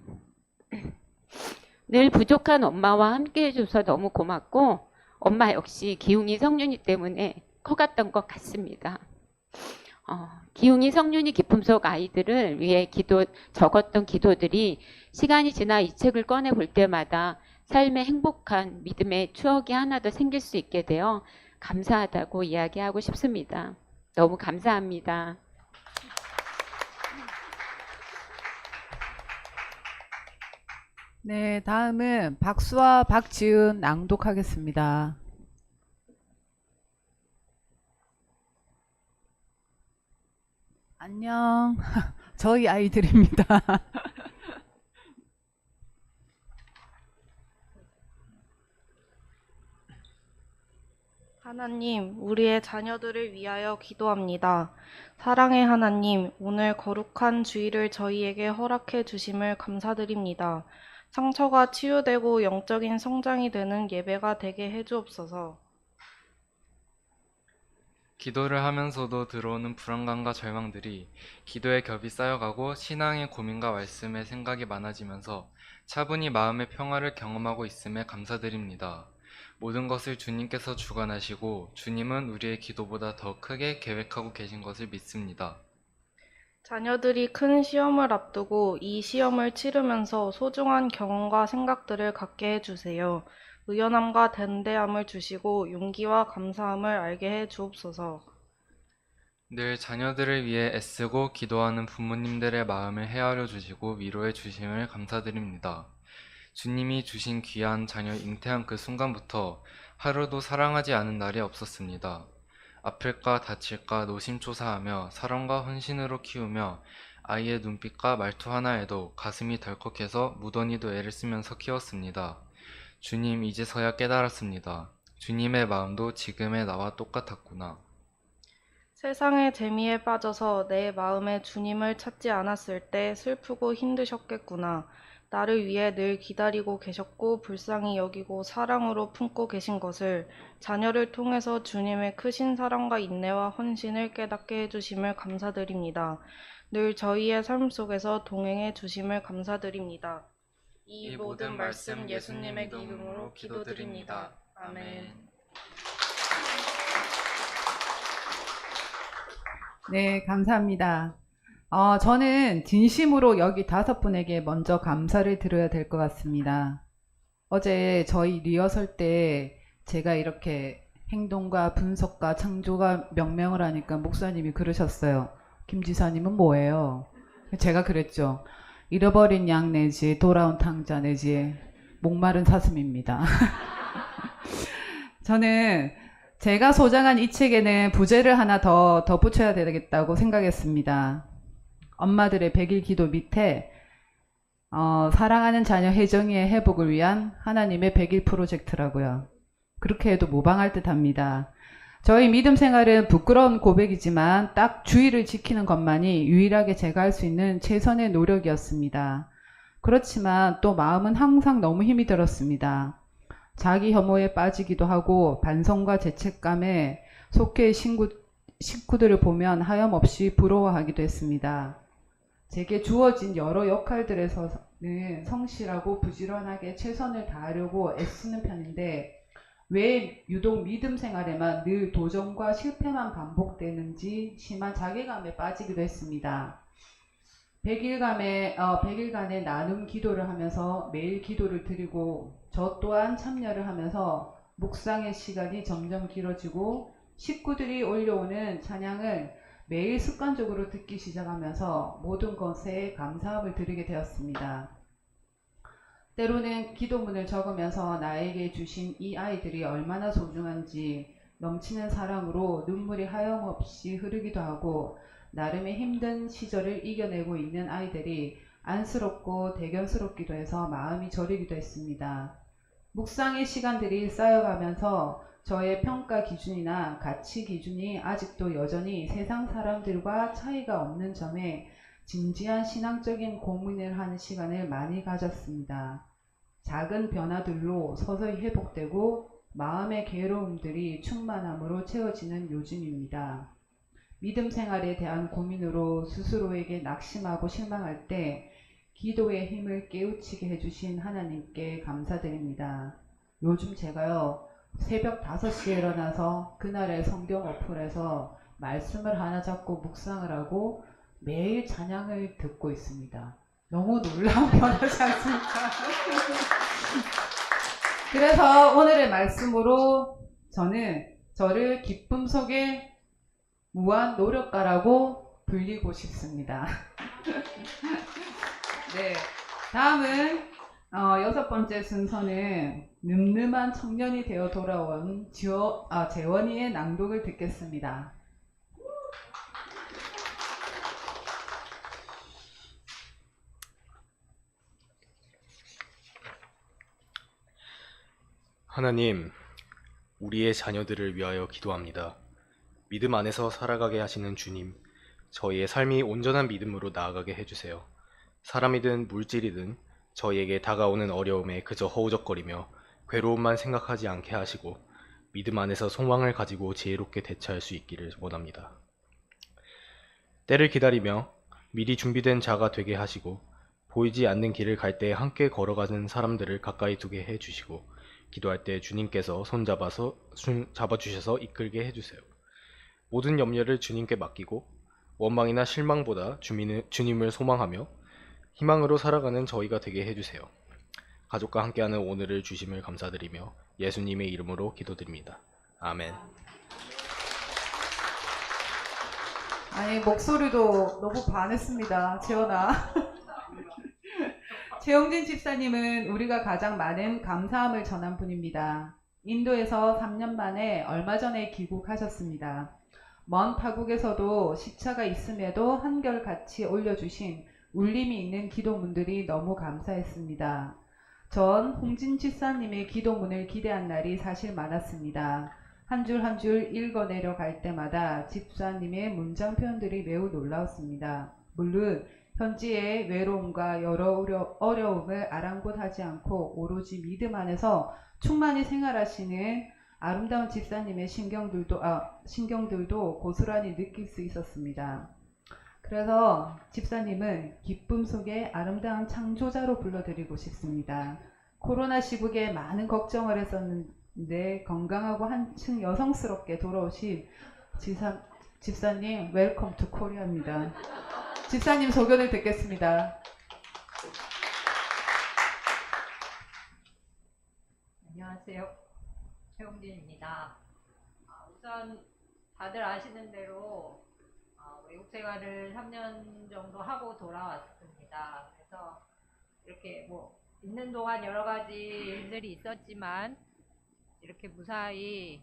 늘 부족한 엄마와 함께 해줘서 너무 고맙고 엄마 역시 기웅이 성윤이 때문에 커갔던 것 같습니다. 기웅이 성윤이 기쁨 속 아이들을 위해 적었던 기도들이 시간이 지나 이 책을 꺼내 볼 때마다 삶의 행복한 믿음의 추억이 하나 더 생길 수 있게 되어 감사하다고 이야기하고 싶습니다. 너무 감사합니다. 네, 다음은 박수와 박지은 낭독하겠습니다. 안녕. 저희 아이들입니다. 하나님, 우리의 자녀들을 위하여 기도합니다. 사랑의 하나님, 오늘 거룩한 주일을 저희에게 허락해 주심을 감사드립니다. 상처가 치유되고 영적인 성장이 되는 예배가 되게 해 주옵소서. 기도를 하면서도 들어오는 불안감과 절망들이 기도의 겹이 쌓여가고 신앙의 고민과 말씀의 생각이 많아지면서 차분히 마음의 평화를 경험하고 있음에 감사드립니다. 모든 것을 주님께서 주관하시고 주님은 우리의 기도보다 더 크게 계획하고 계신 것을 믿습니다. 자녀들이 큰 시험을 앞두고 이 시험을 치르면서 소중한 경험과 생각들을 갖게 해주세요. 의연함과 담대함을 주시고 용기와 감사함을 알게 해 주옵소서. 늘 자녀들을 위해 애쓰고 기도하는 부모님들의 마음을 헤아려 주시고 위로해 주심을 감사드립니다. 주님이 주신 귀한 자녀 잉태한 그 순간부터 하루도 사랑하지 않은 날이 없었습니다. 아플까 다칠까 노심초사하며 사랑과 헌신으로 키우며 아이의 눈빛과 말투 하나에도 가슴이 덜컥해서 무던히도 애를 쓰면서 키웠습니다. 주님, 이제서야 깨달았습니다. 주님의 마음도 지금의 나와 똑같았구나. 세상의 재미에 빠져서 내 마음에 주님을 찾지 않았을 때 슬프고 힘드셨겠구나. 나를 위해 늘 기다리고 계셨고 불쌍히 여기고 사랑으로 품고 계신 것을 자녀를 통해서 주님의 크신 사랑과 인내와 헌신을 깨닫게 해주심을 감사드립니다. 늘 저희의 삶 속에서 동행해 주심을 감사드립니다. 이 모든 말씀 예수님의 이름으로 기도드립니다. 아멘. 네, 감사합니다. 저는 진심으로 여기 5분에게 먼저 감사를 드려야 될 것 같습니다. 어제 저희 리허설 때 제가 이렇게 행동과 분석과 창조가 명명을 하니까 목사님이 그러셨어요. 김 지사님은 뭐예요? 제가 그랬죠. 잃어버린 양 내지 돌아온 탕자 내지 목마른 사슴입니다. 저는 제가 소장한 이 책에는 부제를 하나 더 덧붙여야 되겠다고 생각했습니다. 엄마들의 100일 기도 밑에 사랑하는 자녀 혜정이의 회복을 위한 하나님의 100일 프로젝트라고요. 그렇게 해도 무방할 듯합니다. 저희 믿음 생활은 부끄러운 고백이지만 딱 주의를 지키는 것만이 유일하게 제가 할 수 있는 최선의 노력이었습니다. 그렇지만 또 마음은 항상 너무 힘이 들었습니다. 자기 혐오에 빠지기도 하고 반성과 죄책감에 속해 식구들을 보면 하염없이 부러워하기도 했습니다. 제게 주어진 여러 역할들에서는 성실하고 부지런하게 최선을 다하려고 애쓰는 편인데 왜 유독 믿음 생활에만 늘 도전과 실패만 반복되는지 심한 자괴감에 빠지기도 했습니다. 100일간의 나눔 기도를 하면서 매일 기도를 드리고 저 또한 참여를 하면서 묵상의 시간이 점점 길어지고 식구들이 올려오는 찬양을 매일 습관적으로 듣기 시작하면서 모든 것에 감사함을 드리게 되었습니다. 때로는 기도문을 적으면서 나에게 주신 이 아이들이 얼마나 소중한지 넘치는 사랑으로 눈물이 하염없이 흐르기도 하고 나름의 힘든 시절을 이겨내고 있는 아이들이 안쓰럽고 대견스럽기도 해서 마음이 저리기도 했습니다. 묵상의 시간들이 쌓여가면서 저의 평가 기준이나 가치 기준이 아직도 여전히 세상 사람들과 차이가 없는 점에 진지한 신앙적인 고민을 하는 시간을 많이 가졌습니다. 작은 변화들로 서서히 회복되고 마음의 괴로움들이 충만함으로 채워지는 요즘입니다. 믿음 생활에 대한 고민으로 스스로에게 낙심하고 실망할 때 기도의 힘을 깨우치게 해주신 하나님께 감사드립니다. 요즘 제가요 새벽 5시에 일어나서 그날의 성경 어플에서 말씀을 하나 잡고 묵상을 하고 매일 찬양을 듣고 있습니다. 너무 놀라운 변화지 않습니까? 그래서 오늘의 말씀으로 저는 저를 기쁨 속에 무한 노력가라고 불리고 싶습니다. 네, 다음은 여섯 번째 순서는 늠름한 청년이 되어 돌아온 재원이의 낭독을 듣겠습니다. 하나님, 우리의 자녀들을 위하여 기도합니다. 믿음 안에서 살아가게 하시는 주님, 저희의 삶이 온전한 믿음으로 나아가게 해주세요. 사람이든 물질이든 저희에게 다가오는 어려움에 그저 허우적거리며 괴로움만 생각하지 않게 하시고 믿음 안에서 소망을 가지고 지혜롭게 대처할 수 있기를 원합니다. 때를 기다리며 미리 준비된 자가 되게 하시고 보이지 않는 길을 갈 때 함께 걸어가는 사람들을 가까이 두게 해주시고 기도할 때 주님께서 잡아주셔서 이끌게 해주세요. 모든 염려를 주님께 맡기고 원망이나 실망보다 주님을 소망하며 희망으로 살아가는 저희가 되게 해주세요. 가족과 함께하는 오늘을 주심을 감사드리며 예수님의 이름으로 기도드립니다. 아멘. 아니, 목소리도 너무 반했습니다. 재원아. 최영진 집사님은 우리가 가장 많은 감사함을 전한 분입니다. 인도에서 3년 만에 얼마 전에 귀국하셨습니다. 먼 타국에서도 시차가 있음에도 한결같이 올려주신 울림이 있는 기도문들이 너무 감사했습니다. 전 홍진 집사님의 기도문을 기대한 날이 사실 많았습니다. 한 줄 한 줄 읽어내려 갈 때마다 집사님의 문장 표현들이 매우 놀라웠습니다. 물론 현지의 외로움과 여러 어려움을 아랑곳하지 않고 오로지 믿음 안에서 충만히 생활하시는 아름다운 집사님의 신경들도 고스란히 느낄 수 있었습니다. 그래서 집사님은 기쁨 속에 아름다운 창조자로 불러드리고 싶습니다. 코로나 시국에 많은 걱정을 했었는데 건강하고 한층 여성스럽게 돌아오신 집사님 웰컴 투 코리아입니다. 집사님 소견을 듣겠습니다. 안녕하세요. 최홍진입니다. 우선 다들 아시는 대로 외국 생활을 3년 정도 하고 돌아왔습니다. 그래서 이렇게 뭐 있는 동안 여러 가지 일들이 있었지만 이렇게 무사히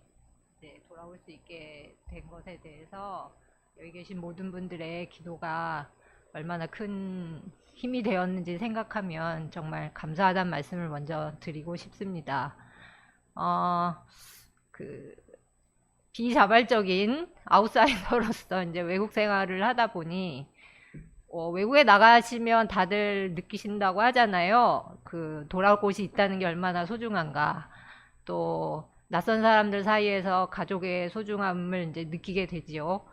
이제 돌아올 수 있게 된 것에 대해서 여기 계신 모든 분들의 기도가 얼마나 큰 힘이 되었는지 생각하면 정말 감사하다는 말씀을 먼저 드리고 싶습니다. 비자발적인 아웃사이더로서 이제 외국 생활을 하다 보니 외국에 나가시면 다들 느끼신다고 하잖아요. 돌아올 곳이 있다는 게 얼마나 소중한가. 또 낯선 사람들 사이에서 가족의 소중함을 이제 느끼게 되지요.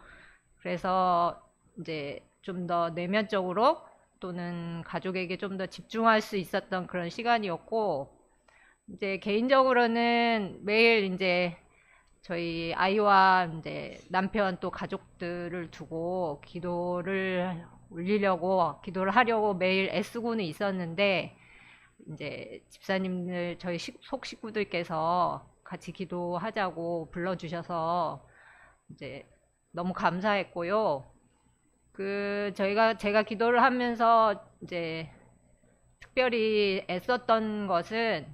그래서 이제 좀 더 내면적으로 또는 가족에게 좀 더 집중할 수 있었던 그런 시간이었고, 이제 개인적으로는 매일 이제 저희 아이와 이제 남편 또 가족들을 두고 기도를 올리려고 기도를 하려고 매일 애쓰고는 있었는데, 이제 집사님들 저희 속 식구들께서 같이 기도하자고 불러주셔서 이제 너무 감사했고요. 제가 기도를 하면서 이제 특별히 애썼던 것은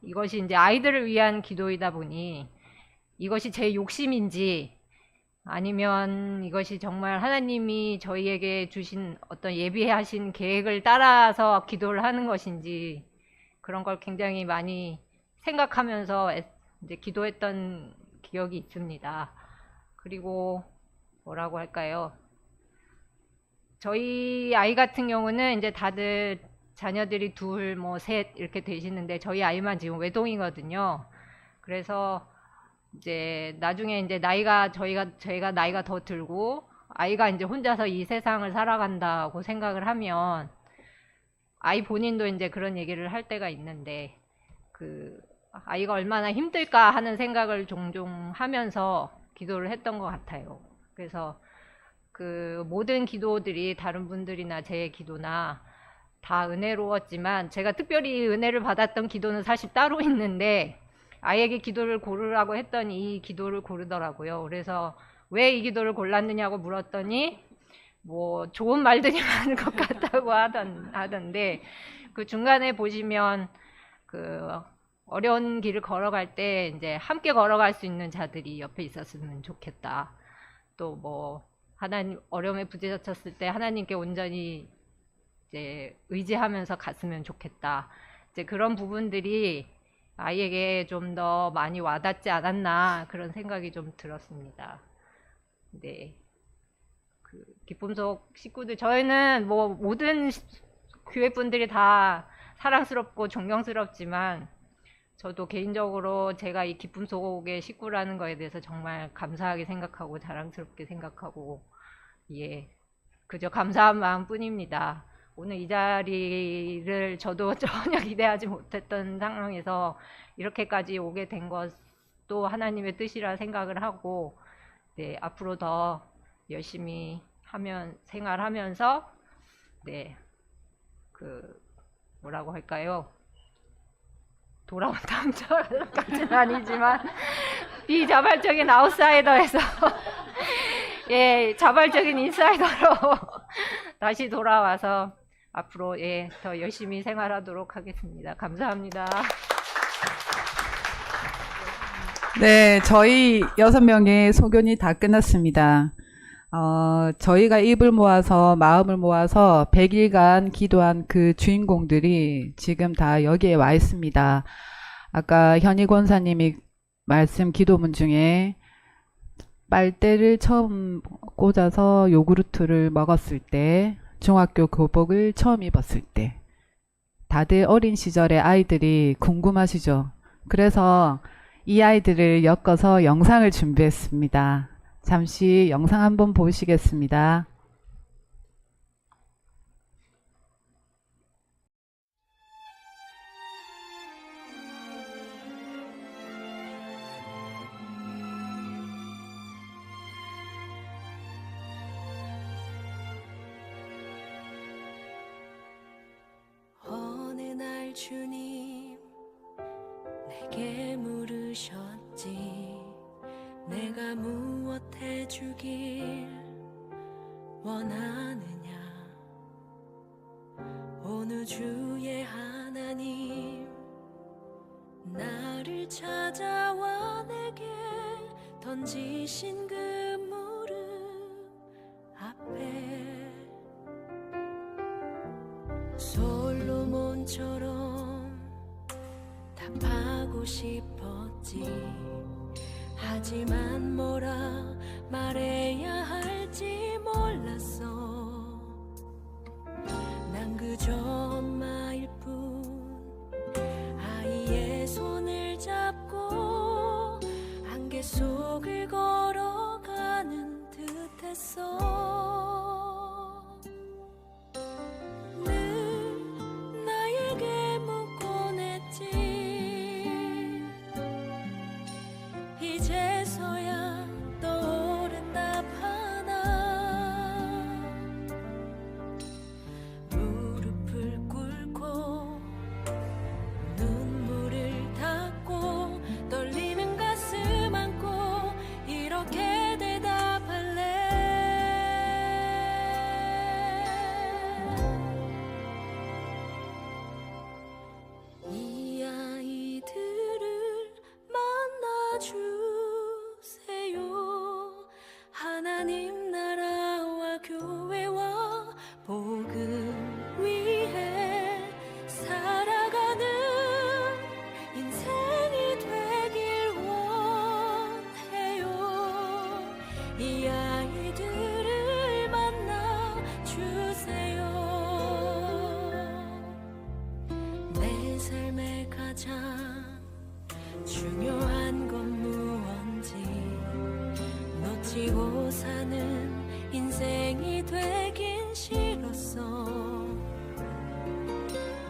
이것이 이제 아이들을 위한 기도이다 보니 이것이 제 욕심인지 아니면 이것이 정말 하나님이 저희에게 주신 어떤 예비하신 계획을 따라서 기도를 하는 것인지 그런 걸 굉장히 많이 생각하면서 이제 기도했던 기억이 있습니다. 그리고 뭐라고 할까요? 저희 아이 같은 경우는 이제 다들 자녀들이 둘, 셋 이렇게 되시는데 저희 아이만 지금 외동이거든요. 그래서 이제 나중에 이제 저희가 나이가 더 들고 아이가 이제 혼자서 이 세상을 살아간다고 생각을 하면 아이 본인도 이제 그런 얘기를 할 때가 있는데 아이가 얼마나 힘들까 하는 생각을 종종 하면서 기도를 했던 것 같아요. 그래서 모든 기도들이 다른 분들이나 제 기도나 다 은혜로웠지만 제가 특별히 은혜를 받았던 기도는 사실 따로 있는데 아이에게 기도를 고르라고 했더니 이 기도를 고르더라고요. 그래서 왜 이 기도를 골랐느냐고 물었더니 뭐 좋은 말들이 많은 것 같다고 하던데 그 중간에 보시면 그 어려운 길을 걸어갈 때 이제 함께 걸어갈 수 있는 자들이 옆에 있었으면 좋겠다. 또 뭐 하나님 어려움에 부딪혔을 때 하나님께 온전히 이제 의지하면서 갔으면 좋겠다. 이제 그런 부분들이 아이에게 좀 더 많이 와닿지 않았나 그런 생각이 좀 들었습니다. 네. 그 기쁨속 식구들 저희는 뭐 모든 교회 분들이 다 사랑스럽고 존경스럽지만 저도 개인적으로 제가 이 기쁨속의 식구라는 거에 대해서 정말 감사하게 생각하고 자랑스럽게 생각하고 예 그저 감사한 마음뿐입니다. 오늘 이 자리를 저도 전혀 기대하지 못했던 상황에서 이렇게까지 오게 된 것도 하나님의 뜻이라 생각을 하고 네 앞으로 더 열심히 생활하면서 네 그 뭐라고 할까요? 돌아온 탐정까지는 아니지만 비자발적인 아웃사이더에서 예 자발적인 인사이더로 다시 돌아와서 앞으로 예 더 열심히 생활하도록 하겠습니다. 감사합니다. 네, 저희 6명의 소견이 다 끝났습니다. 저희가 입을 모아서 마음을 모아서 100일간 기도한 그 주인공들이 지금 다 여기에 와 있습니다. 아까 현희 권사님이 말씀 기도문 중에 빨대를 처음 꽂아서 요구르트를 먹었을 때, 중학교 교복을 처음 입었을 때, 다들 어린 시절의 아이들이 궁금하시죠? 그래서 이 아이들을 엮어서 영상을 준비했습니다. 잠시 영상 한번 보시겠습니다. 어느 날 주님 내게 물으셨지 내가 무엇 해주길 원하느냐 어느 주의 하나님 나를 찾아와 내게 던지신 그 무릎 앞에 솔로몬처럼 답하고 싶었지 하지만 뭐라 말해야 할지 몰랐어 난 그저 엄마일 뿐 아이의 손을 잡고 안개 속을 걸어가는 듯했어 늘 나에게 묻곤 했지 이제서야 떠오른 답 하나 무릎을 꿇고 눈물을 닦고 떨리는 가슴 안고 이렇게 대답할래 이 아이들을 만나주세요 하나님 나라와 교회와 복음 위해 살아가는 인생이 되길 원해요 이 아이들을 만나주세요 내 삶의 가장 중요한 건 무언지 놓치고 사는 인생이 되긴 싫었어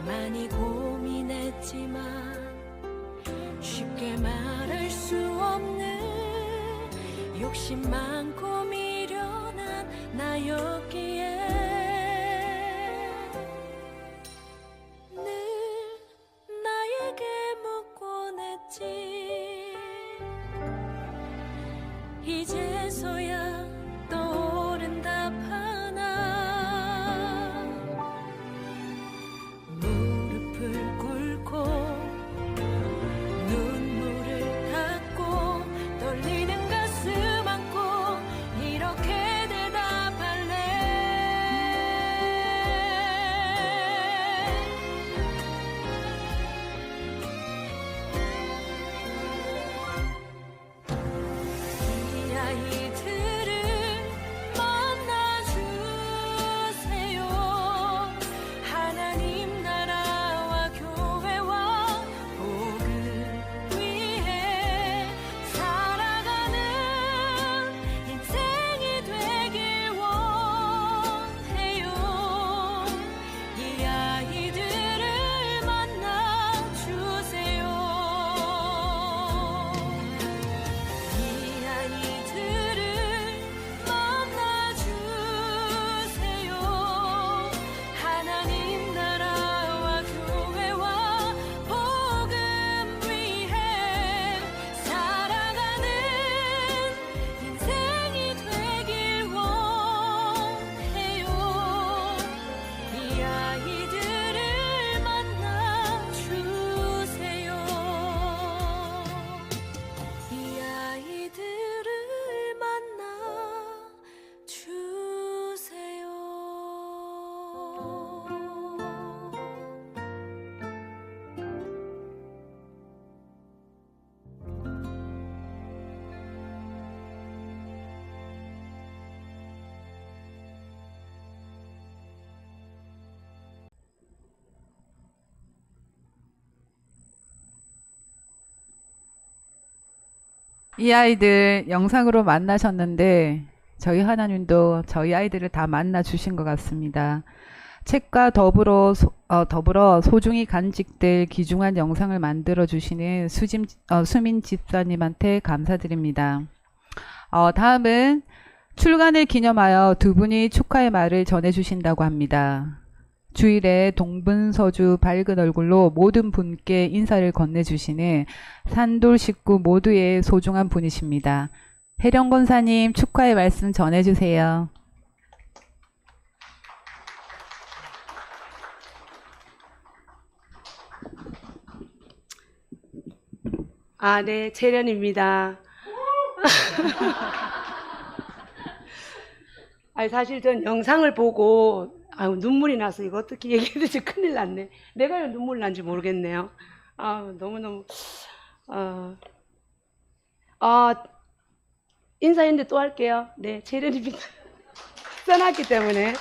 많이 고민했지만 쉽게 말할 수 없는 욕심 많고 미련한 나였기에 늘 나에게 묻곤 했지 이제서야 떠오른 답 하나 이 아이들 영상으로 만나셨는데 저희 하나님도 저희 아이들을 다 만나 주신 것 같습니다. 책과 더불어 소중히 간직될 귀중한 영상을 만들어 주시는 수민 집사님한테 감사드립니다. 다음은 출간을 기념하여 두 분이 축하의 말을 전해주신다고 합니다. 주일에 동분서주 밝은 얼굴로 모든 분께 인사를 건네주시는 산돌 식구 모두의 소중한 분이십니다. 혜령 권사님 축하의 말씀 전해주세요. 네, 채련입니다. 사실 전 영상을 보고 눈물이 나서 이거 어떻게 얘기해야 될지 큰일 났네. 내가 왜 눈물 난지 모르겠네요. 너무너무 인사했는데 또 할게요. 네, 채련입니다. 써놨기 때문에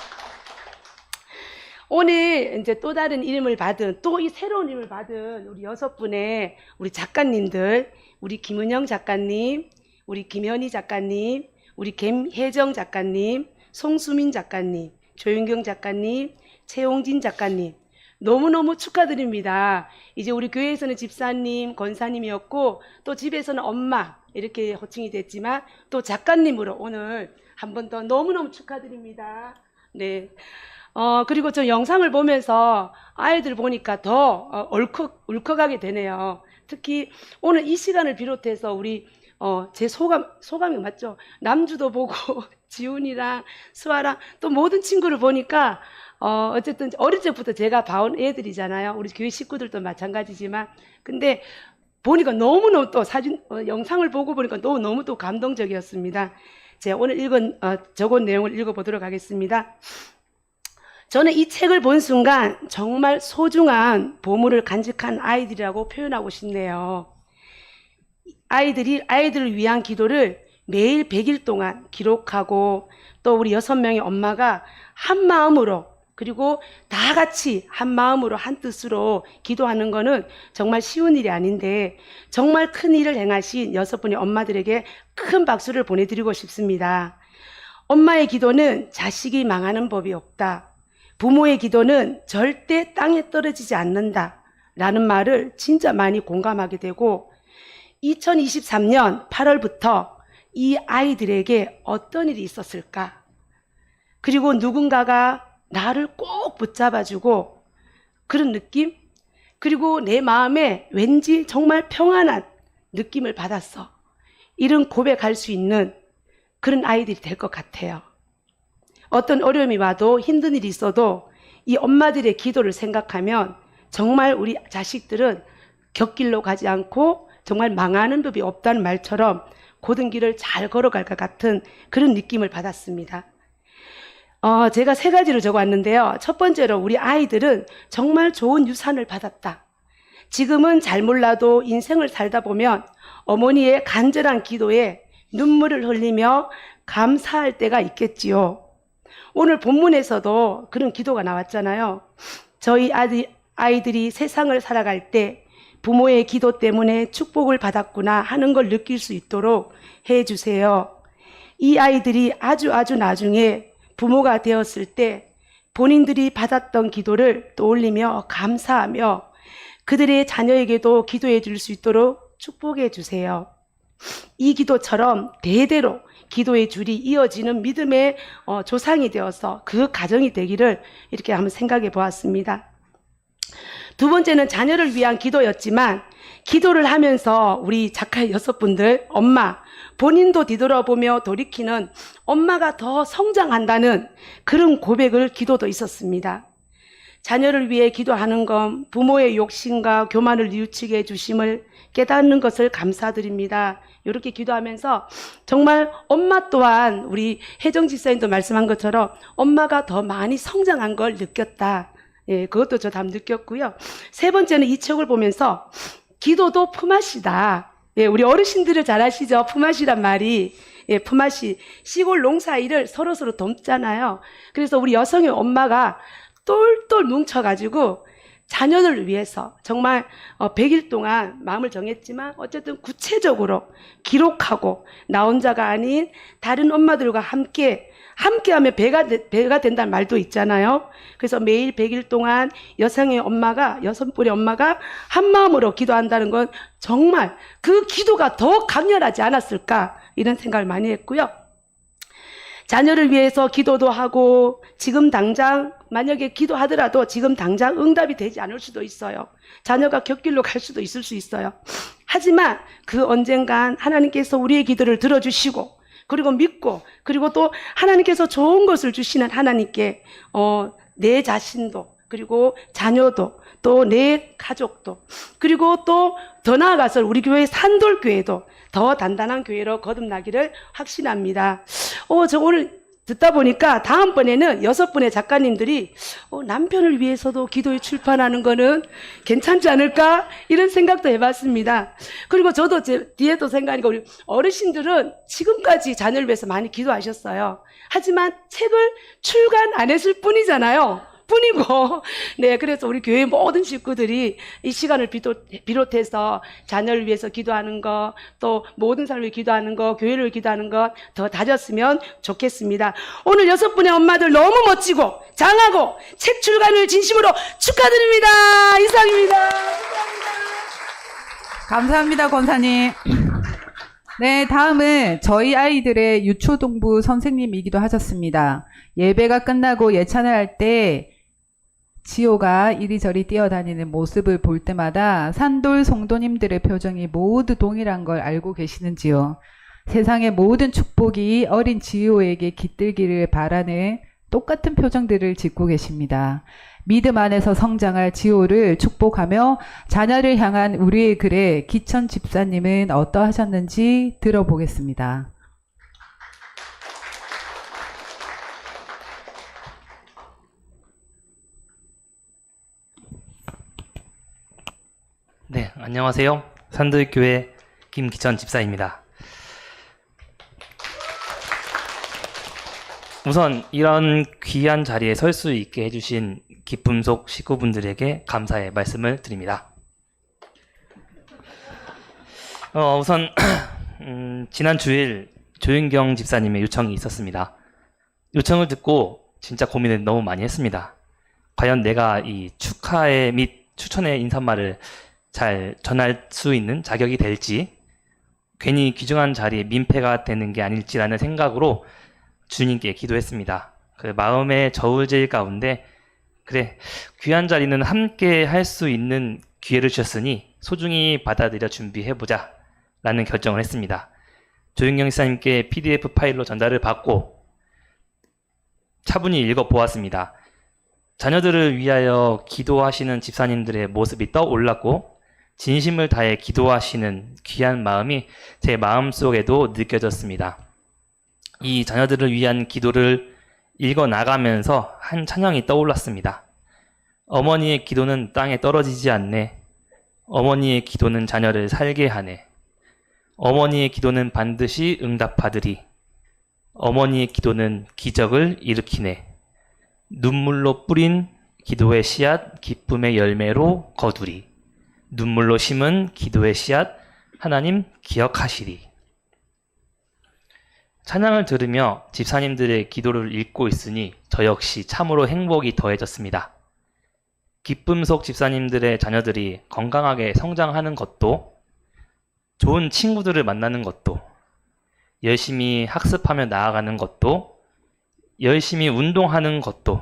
오늘 이제 또 다른 이름을 받은, 또 이 새로운 이름을 받은 우리 6분의 우리 작가님들, 우리 김은영 작가님, 우리 김현희 작가님, 우리 김혜정 작가님, 송수민 작가님, 조윤경 작가님, 최용진 작가님, 너무너무 축하드립니다. 이제 우리 교회에서는 집사님, 권사님이었고 또 집에서는 엄마 이렇게 호칭이 됐지만 또 작가님으로 오늘 한 번 더 너무너무 축하드립니다. 네. 그리고 저 영상을 보면서 아이들 보니까 더 울컥하게 되네요. 특히 오늘 이 시간을 비롯해서 우리 제 소감이 맞죠? 남주도 보고 지훈이랑 수아랑 또 모든 친구를 보니까 어쨌든 어릴 적부터 제가 봐온 애들이잖아요. 우리 교회 식구들도 마찬가지지만 근데 보니까 너무너무 또 영상을 보고 보니까 너무 또 감동적이었습니다. 제가 오늘 적은 내용을 읽어보도록 하겠습니다. 저는 이 책을 본 순간 정말 소중한 보물을 간직한 아이들이라고 표현하고 싶네요. 아이들을 위한 기도를 매일 100일 동안 기록하고 또 우리 6명의 엄마가 한 마음으로 그리고 다 같이 한 마음으로 한 뜻으로 기도하는 거는 정말 쉬운 일이 아닌데 정말 큰 일을 행하신 6분의 엄마들에게 큰 박수를 보내드리고 싶습니다. 엄마의 기도는 자식이 망하는 법이 없다. 부모의 기도는 절대 땅에 떨어지지 않는다. 라는 말을 진짜 많이 공감하게 되고 2023년 8월부터 이 아이들에게 어떤 일이 있었을까? 그리고 누군가가 나를 꼭 붙잡아주고 그런 느낌? 그리고 내 마음에 왠지 정말 평안한 느낌을 받았어. 이런 고백할 수 있는 그런 아이들이 될 것 같아요. 어떤 어려움이 와도 힘든 일이 있어도 이 엄마들의 기도를 생각하면 정말 우리 자식들은 곁길로 가지 않고 정말 망하는 법이 없다는 말처럼 고든 길을 잘 걸어갈 것 같은 그런 느낌을 받았습니다. 제가 3가지로 적어왔는데요. 첫 번째로 우리 아이들은 정말 좋은 유산을 받았다. 지금은 잘 몰라도 인생을 살다 보면 어머니의 간절한 기도에 눈물을 흘리며 감사할 때가 있겠지요. 오늘 본문에서도 그런 기도가 나왔잖아요. 저희 아이들이 세상을 살아갈 때 부모의 기도 때문에 축복을 받았구나 하는 걸 느낄 수 있도록 해주세요. 이 아이들이 아주 나중에 부모가 되었을 때 본인들이 받았던 기도를 떠올리며 감사하며 그들의 자녀에게도 기도해 줄 수 있도록 축복해 주세요. 이 기도처럼 대대로 기도의 줄이 이어지는 믿음의 조상이 되어서 그 가정이 되기를 이렇게 한번 생각해 보았습니다. 두 번째는 자녀를 위한 기도였지만 기도를 하면서 우리 작가 6분들 엄마 본인도 뒤돌아보며 돌이키는 엄마가 더 성장한다는 그런 고백을 기도도 있었습니다. 자녀를 위해 기도하는 건 부모의 욕심과 교만을 뉘우치게 해주심을 깨닫는 것을 감사드립니다. 이렇게 기도하면서 정말 엄마 또한 우리 혜정 집사님도 말씀한 것처럼 엄마가 더 많이 성장한 걸 느꼈다. 예, 그것도 저 다 느꼈고요. 세 번째는 이 책을 보면서 기도도 품앗이다. 예, 우리 어르신들을 잘 아시죠? 품앗이란 말이. 예, 품앗이. 시골 농사일을 서로서로 돕잖아요. 그래서 우리 여성의 엄마가 똘똘 뭉쳐가지고 자녀를 위해서 정말 100일 동안 마음을 정했지만 어쨌든 구체적으로 기록하고 나 혼자가 아닌 다른 엄마들과 함께하면 배가 된다는 말도 있잖아요. 그래서 매일 100일 동안 여성분의 엄마가 한 마음으로 기도한다는 건 정말 그 기도가 더 강렬하지 않았을까 이런 생각을 많이 했고요. 자녀를 위해서 기도도 하고 지금 당장 만약에 기도하더라도 지금 당장 응답이 되지 않을 수도 있어요. 자녀가 곁길로 갈 수도 있을 수 있어요. 하지만 그 언젠간 하나님께서 우리의 기도를 들어주시고 그리고 믿고 그리고 또 하나님께서 좋은 것을 주시는 하나님께 내 자신도 그리고 자녀도 또 내 가족도 그리고 또 더 나아가서 우리 교회 산돌교회도 더 단단한 교회로 거듭나기를 확신합니다. 저 오늘 듣다 보니까 다음번에는 6분의 작가님들이 남편을 위해서도 기도에 출판하는 거는 괜찮지 않을까 이런 생각도 해봤습니다. 그리고 저도 제 뒤에도 생각하니까 우리 어르신들은 지금까지 자녀를 위해서 많이 기도하셨어요. 하지만 책을 출간 안 했을 뿐이잖아요. 네, 그래서 우리 교회 모든 식구들이 이 시간을 비롯해서 자녀를 위해서 기도하는 거, 또 모든 사람을 기도하는 거, 교회를 기도하는 것 더 다졌으면 좋겠습니다. 오늘 6분의 엄마들 너무 멋지고 장하고 책 출간을 진심으로 축하드립니다. 이상입니다. 감사합니다, 권사님. 네, 다음은 저희 아이들의 유초동부 선생님이기도 하셨습니다. 예배가 끝나고 예찬을 할 때 지호가 이리저리 뛰어다니는 모습을 볼 때마다 산돌 성도님들의 표정이 모두 동일한 걸 알고 계시는지요. 세상의 모든 축복이 어린 지호에게 깃들기를 바라는 똑같은 표정들을 짓고 계십니다. 믿음 안에서 성장할 지호를 축복하며 자녀를 향한 우리의 글에 기천 집사님은 어떠하셨는지 들어보겠습니다. 네, 안녕하세요. 산들교회 김기천 집사입니다. 우선 이런 귀한 자리에 설 수 있게 해주신 기쁨속 식구분들에게 감사의 말씀을 드립니다. 우선 지난 주일 조윤경 집사님의 요청이 있었습니다. 요청을 듣고 진짜 고민을 너무 많이 했습니다. 과연 내가 이 축하의 및 추천의 인사말을 잘 전할 수 있는 자격이 될지, 괜히 귀중한 자리에 민폐가 되는 게 아닐지라는 생각으로 주님께 기도했습니다. 그 마음의 저울질 가운데 그래, 귀한 자리는 함께 할 수 있는 기회를 주셨으니 소중히 받아들여 준비해보자 라는 결정을 했습니다. 조윤경 집사님께 PDF 파일로 전달을 받고 차분히 읽어보았습니다. 자녀들을 위하여 기도하시는 집사님들의 모습이 떠올랐고 진심을 다해 기도하시는 귀한 마음이 제 마음속에도 느껴졌습니다. 이 자녀들을 위한 기도를 읽어나가면서 한 찬양이 떠올랐습니다. 어머니의 기도는 땅에 떨어지지 않네. 어머니의 기도는 자녀를 살게 하네. 어머니의 기도는 반드시 응답하리니. 어머니의 기도는 기적을 일으키네. 눈물로 뿌린 기도의 씨앗 기쁨의 열매로 거두리. 눈물로 심은 기도의 씨앗 하나님 기억하시리. 찬양을 들으며 집사님들의 기도를 읽고 있으니 저 역시 참으로 행복이 더해졌습니다. 기쁨 속 집사님들의 자녀들이 건강하게 성장하는 것도, 좋은 친구들을 만나는 것도, 열심히 학습하며 나아가는 것도, 열심히 운동하는 것도,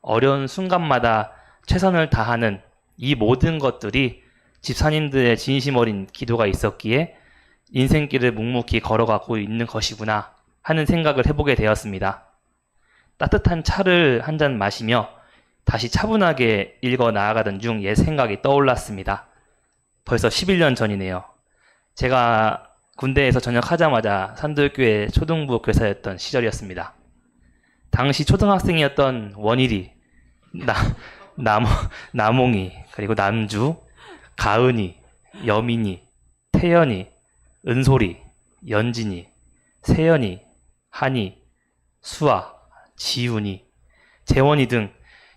어려운 순간마다 최선을 다하는 이 모든 것들이 집사님들의 진심 어린 기도가 있었기에 인생길을 묵묵히 걸어가고 있는 것이구나 하는 생각을 해보게 되었습니다. 따뜻한 차를 한 잔 마시며 다시 차분하게 읽어 나아가던 중 옛 생각이 떠올랐습니다. 벌써 11년 전이네요. 제가 군대에서 전역하자마자 산들교회 초등부 교사였던 시절이었습니다. 당시 초등학생이었던 원일이, 남홍이, 그리고 남주, 가은이, 여민이, 태연이, 은솔이, 연진이, 세연이, 한이, 수아, 지훈이, 재원이 등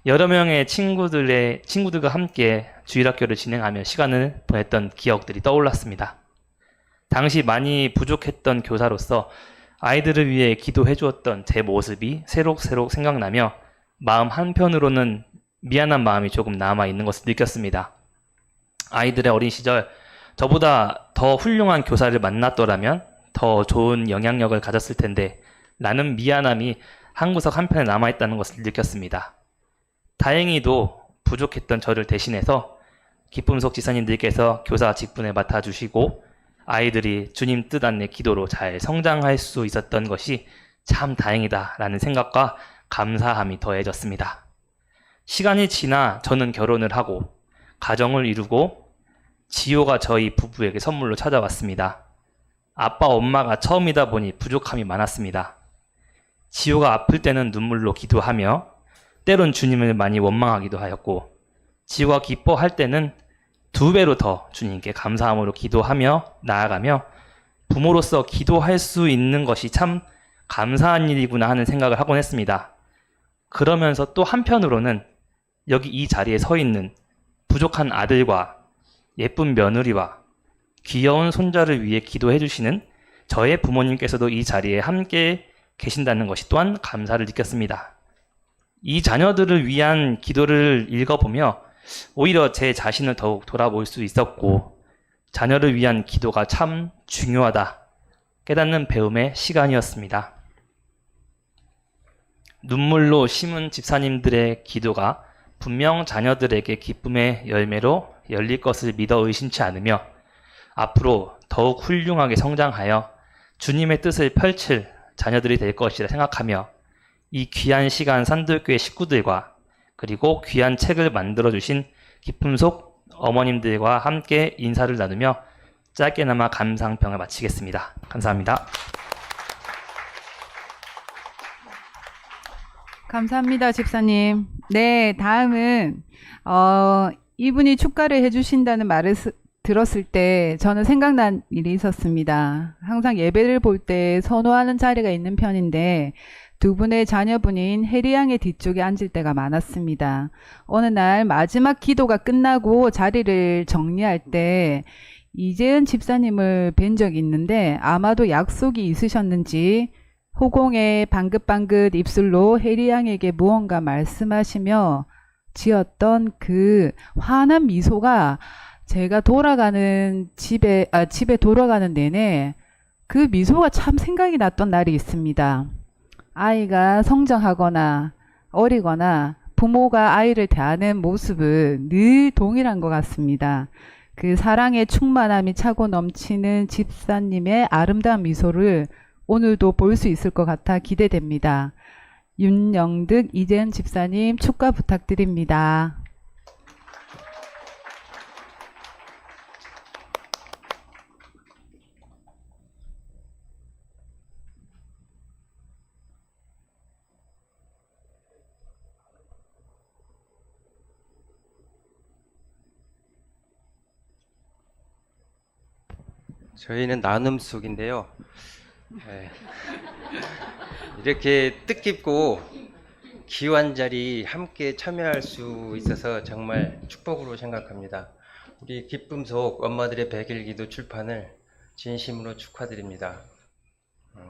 여러 명의 친구들과 함께 주일학교를 진행하며 시간을 보냈던 기억들이 떠올랐습니다. 당시 많이 부족했던 교사로서 아이들을 위해 기도해 주었던 제 모습이 새록새록 생각나며 마음 한편으로는 미안한 마음이 조금 남아있는 것을 느꼈습니다. 아이들의 어린 시절 저보다 더 훌륭한 교사를 만났더라면 더 좋은 영향력을 가졌을 텐데 라는 미안함이 한 구석 한편에 남아있다는 것을 느꼈습니다. 다행히도 부족했던 저를 대신해서 기쁨속 지사님들께서 교사 직분을 맡아주시고 아이들이 주님 뜻 안에 기도로 잘 성장할 수 있었던 것이 참 다행이다라는 생각과 감사함이 더해졌습니다. 시간이 지나 저는 결혼을 하고 가정을 이루고 지호가 저희 부부에게 선물로 찾아왔습니다. 아빠, 엄마가 처음이다 보니 부족함이 많았습니다. 지호가 아플 때는 눈물로 기도하며 때론 주님을 많이 원망하기도 하였고 지호가 기뻐할 때는 2배로 더 주님께 감사함으로 기도하며 나아가며 부모로서 기도할 수 있는 것이 참 감사한 일이구나 하는 생각을 하곤 했습니다. 그러면서 또 한편으로는 여기 이 자리에 서 있는 부족한 아들과 예쁜 며느리와 귀여운 손자를 위해 기도해 주시는 저의 부모님께서도 이 자리에 함께 계신다는 것이 또한 감사를 느꼈습니다. 이 자녀들을 위한 기도를 읽어보며 오히려 제 자신을 더욱 돌아볼 수 있었고 자녀를 위한 기도가 참 중요하다 깨닫는 배움의 시간이었습니다. 눈물로 심은 집사님들의 기도가 분명 자녀들에게 기쁨의 열매로 열릴 것을 믿어 의심치 않으며 앞으로 더욱 훌륭하게 성장하여 주님의 뜻을 펼칠 자녀들이 될 것이라 생각하며 이 귀한 시간 산돌교회 식구들과 그리고 귀한 책을 만들어주신 기쁨속 어머님들과 함께 인사를 나누며 짧게나마 감상평을 마치겠습니다. 감사합니다. 감사합니다, 집사님. 네, 다음은 이분이 축가를 해주신다는 말을 들었을 때 저는 생각난 일이 있었습니다. 항상 예배를 볼 때 선호하는 자리가 있는 편인데 두 분의 자녀분인 혜리 양의 뒤쪽에 앉을 때가 많았습니다. 어느 날 마지막 기도가 끝나고 자리를 정리할 때 이재은 집사님을 뵌 적이 있는데 아마도 약속이 있으셨는지 호공의 방긋방긋 입술로 혜리 양에게 무언가 말씀하시며 지었던 그 환한 미소가 제가 집에 돌아가는 내내 그 미소가 참 생각이 났던 날이 있습니다. 아이가 성장하거나 어리거나 부모가 아이를 대하는 모습은 늘 동일한 것 같습니다. 그 사랑의 충만함이 차고 넘치는 집사님의 아름다운 미소를 오늘도 볼 수 있을 것 같아 기대됩니다. 윤영득, 이재은 집사님 축가 부탁드립니다. 저희는 나눔 속인데요. 네. 이렇게 뜻깊고 귀한 자리 함께 참여할 수 있어서 정말 축복으로 생각합니다. 우리 기쁨속 엄마들의 100일 기도 출판을 진심으로 축하드립니다.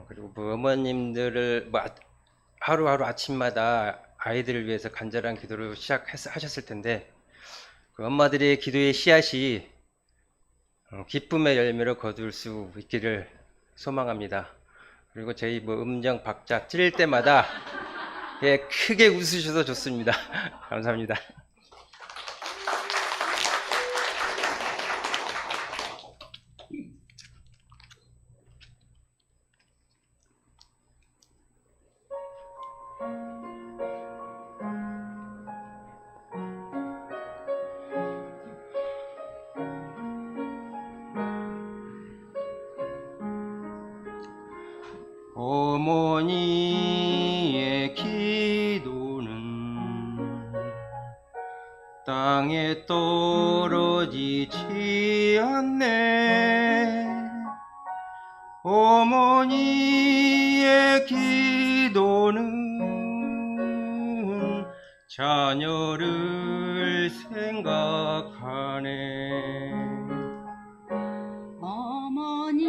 그리고 어머님들을 하루하루 아침마다 아이들을 위해서 간절한 기도를 시작하셨을 텐데 그 엄마들의 기도의 씨앗이 기쁨의 열매로 거둘 수 있기를 소망합니다. 그리고 저희 음정 박자 찌를 때마다 크게 웃으셔도 좋습니다. 감사합니다. 어머니의 기도는 땅에 떨어지지 않네. 어머니의 기도는 자녀를 생각하네. 어머니의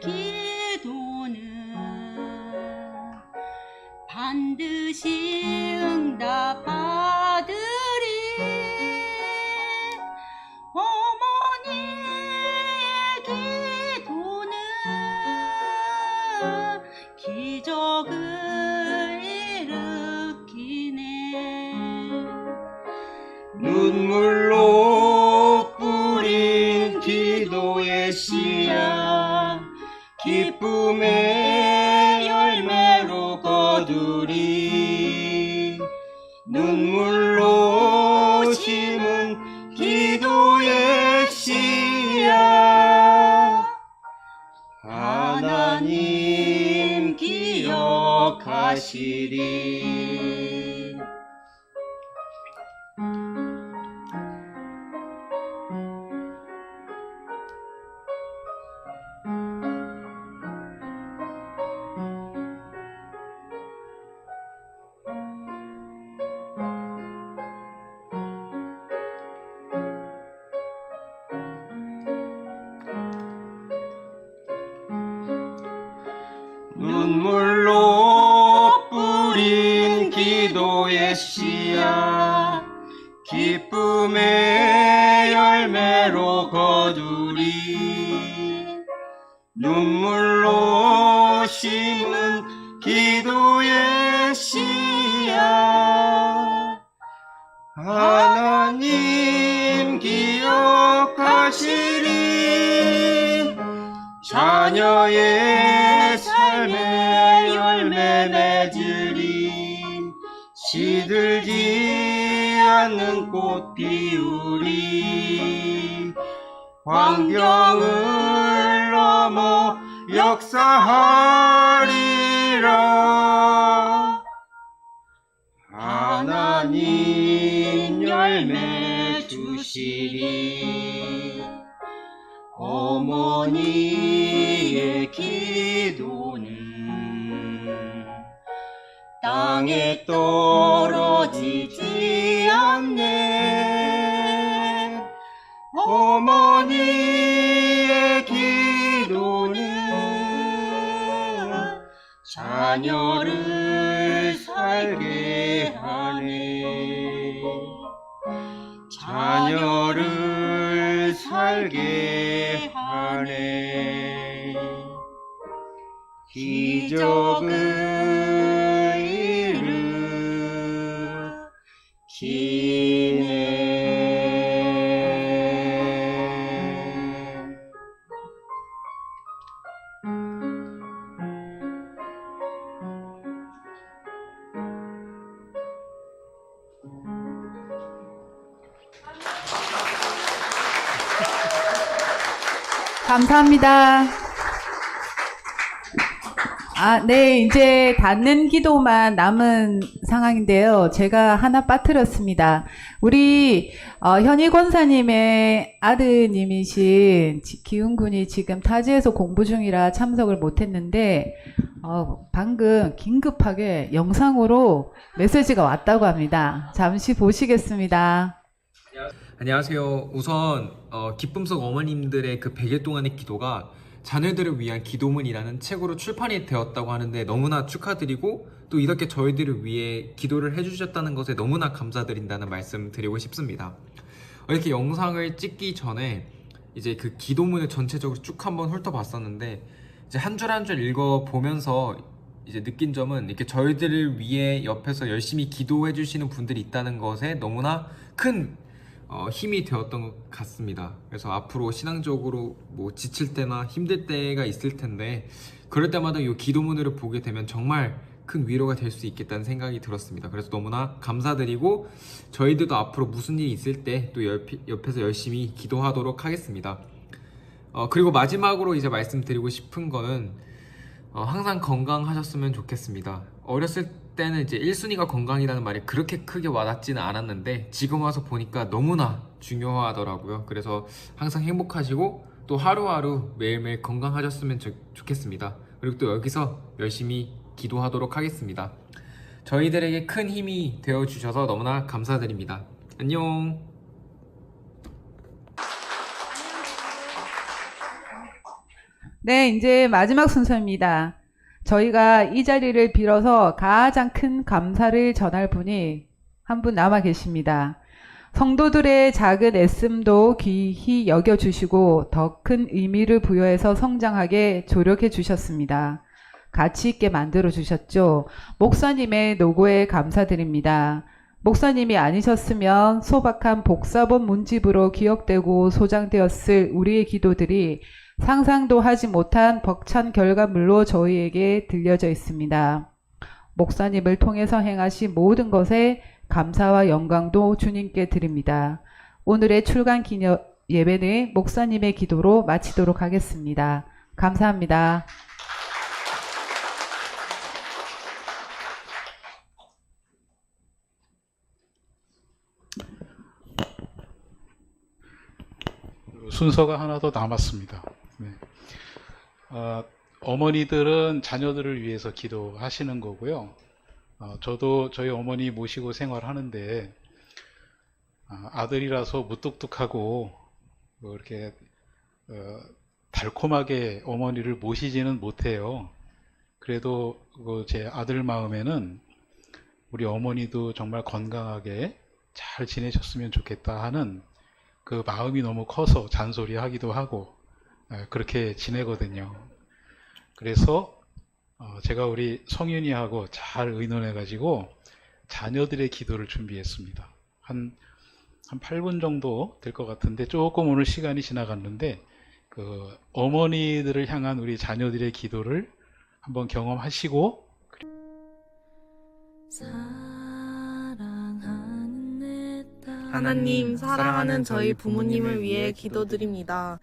기도는 반드시 응답받으리. 어머니의 기도는 기적을 일으키네. 눈물로 뿌린 기도의 씨앗 기쁨의 열매로 거두리. 눈물로 심은 기도의 씨앗 하나님 기억하시리. 눈물로 뿌린 기도의 씨앗 기쁨의 열매로 거두리. 눈물로 심은 기도의 씨앗 하나님 기억하시리. 자녀의 삶의 열매 맺으리. 시들지 않는 꽃 피우리. 환경을 넘어 역사하리라. 하나님 열매 주시리. 어머니의 기도는 땅에 떨어지지 않네. 어머니의 기도는 자녀를 살게 하네. 자녀를 살게 하네. 기적을 일으키네. 감사합니다. 네, 이제 닫는 기도만 남은 상황인데요. 제가 하나 빠뜨렸습니다. 우리 현희 권사님의 아드님이신 기훈 군이 지금 타지에서 공부 중이라 참석을 못했는데 방금 긴급하게 영상으로 메시지가 왔다고 합니다. 잠시 보시겠습니다. 안녕하세요. 우선 기쁨 속 어머님들의 그 100일 동안의 기도가 자녀들을 위한 기도문이라는 책으로 출판이 되었다고 하는데 너무나 축하드리고 또 이렇게 저희들을 위해 기도를 해주셨다는 것에 너무나 감사드린다는 말씀 드리고 싶습니다. 이렇게 영상을 찍기 전에 이제 그 기도문을 전체적으로 쭉 한번 훑어봤었는데 이제 한 줄 한 줄 읽어보면서 이제 느낀 점은 이렇게 저희들을 위해 옆에서 열심히 기도해 주시는 분들이 있다는 것에 너무나 큰 힘이 되었던 것 같습니다. 그래서 앞으로 신앙적으로 뭐 지칠 때나 힘들 때가 있을 텐데 그럴 때마다 이 기도문을 보게 되면 정말 큰 위로가 될 수 있겠다는 생각이 들었습니다. 그래서 너무나 감사드리고 저희들도 앞으로 무슨 일이 있을 때 또 옆에서 열심히 기도하도록 하겠습니다. 그리고 마지막으로 이제 말씀드리고 싶은 거는 항상 건강하셨으면 좋겠습니다. 어렸을 때는 이제 1순위가 건강이라는 말이 그렇게 크게 와닿지는 않았는데 지금 와서 보니까 너무나 중요하더라고요. 그래서 항상 행복하시고 또 하루하루 매일매일 건강하셨으면 좋겠습니다. 그리고 또 여기서 열심히 기도하도록 하겠습니다. 저희들에게 큰 힘이 되어주셔서 너무나 감사드립니다. 안녕. 네, 이제 마지막 순서입니다. 저희가 이 자리를 빌어서 가장 큰 감사를 전할 분이 한 분 남아 계십니다. 성도들의 작은 애씀도 귀히 여겨주시고 더 큰 의미를 부여해서 성장하게 조력해 주셨습니다. 가치 있게 만들어 주셨죠. 목사님의 노고에 감사드립니다. 목사님이 아니셨으면 소박한 복사본 문집으로 기억되고 소장되었을 우리의 기도들이 상상도 하지 못한 벅찬 결과물로 저희에게 들려져 있습니다. 목사님을 통해서 행하신 모든 것에 감사와 영광도 주님께 드립니다. 오늘의 출간 기념 예배는 목사님의 기도로 마치도록 하겠습니다. 감사합니다. 순서가 하나 더 남았습니다. 네. 어머니들은 자녀들을 위해서 기도하시는 거고요. 저도 저희 어머니 모시고 생활하는데 아들이라서 무뚝뚝하고 이렇게 달콤하게 어머니를 모시지는 못해요. 그래도 제 아들 마음에는 우리 어머니도 정말 건강하게 잘 지내셨으면 좋겠다 하는 그 마음이 너무 커서 잔소리하기도 하고 그렇게 지내거든요. 그래서 제가 우리 성윤이하고 잘 의논해 가지고 자녀들의 기도를 준비했습니다. 한 8분 정도 될 것 같은데 조금 오늘 시간이 지나갔는데 그 어머니들을 향한 우리 자녀들의 기도를 한번 경험하시고 하나님, 사랑하는 저희 부모님을 위해 기도드립니다.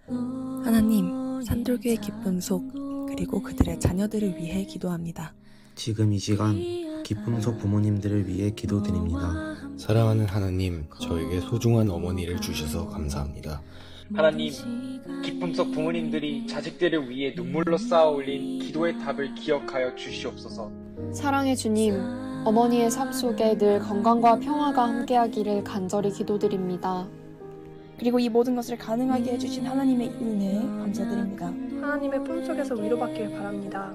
하나님, 산돌교의 기쁨 속 그리고 그들의 자녀들을 위해 기도합니다. 지금 이 시간 기쁨 속 부모님들을 위해 기도드립니다. 사랑하는 하나님, 저에게 소중한 어머니를 주셔서 감사합니다. 하나님, 기쁨 속 부모님들이 자식들을 위해 눈물로 쌓아 올린 기도의 탑을 기억하여 주시옵소서. 사랑의 주님, 어머니의 삶 속에 늘 건강과 평화가 함께하기를 간절히 기도드립니다. 그리고 이 모든 것을 가능하게 해주신 하나님의 은혜에 감사드립니다. 하나님의 품속에서 위로받길 바랍니다.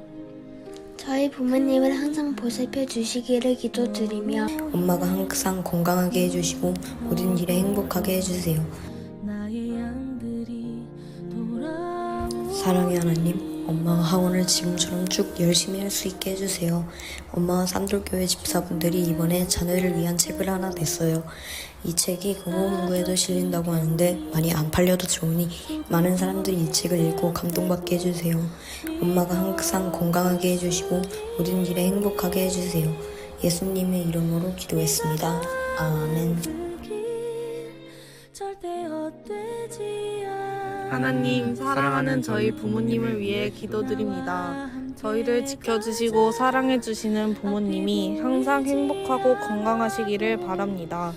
저희 부모님을 항상 보살펴 주시기를 기도드리며 엄마가 항상 건강하게 해주시고 모든 일에 행복하게 해주세요. 사랑의 하나님, 엄마가 학원을 지금처럼 쭉 열심히 할 수 있게 해주세요. 엄마와 산돌교회 집사분들이 이번에 자녀를 위한 책을 하나 냈어요. 이 책이 공공문구에도 실린다고 하는데 많이 안 팔려도 좋으니 많은 사람들이 이 책을 읽고 감동받게 해주세요. 엄마가 항상 건강하게 해주시고 모든 일에 행복하게 해주세요. 예수님의 이름으로 기도했습니다. 아멘. 하나님, 사랑하는 저희 부모님을 위해 기도드립니다. 저희를 지켜주시고 사랑해주시는 부모님이 항상 행복하고 건강하시기를 바랍니다.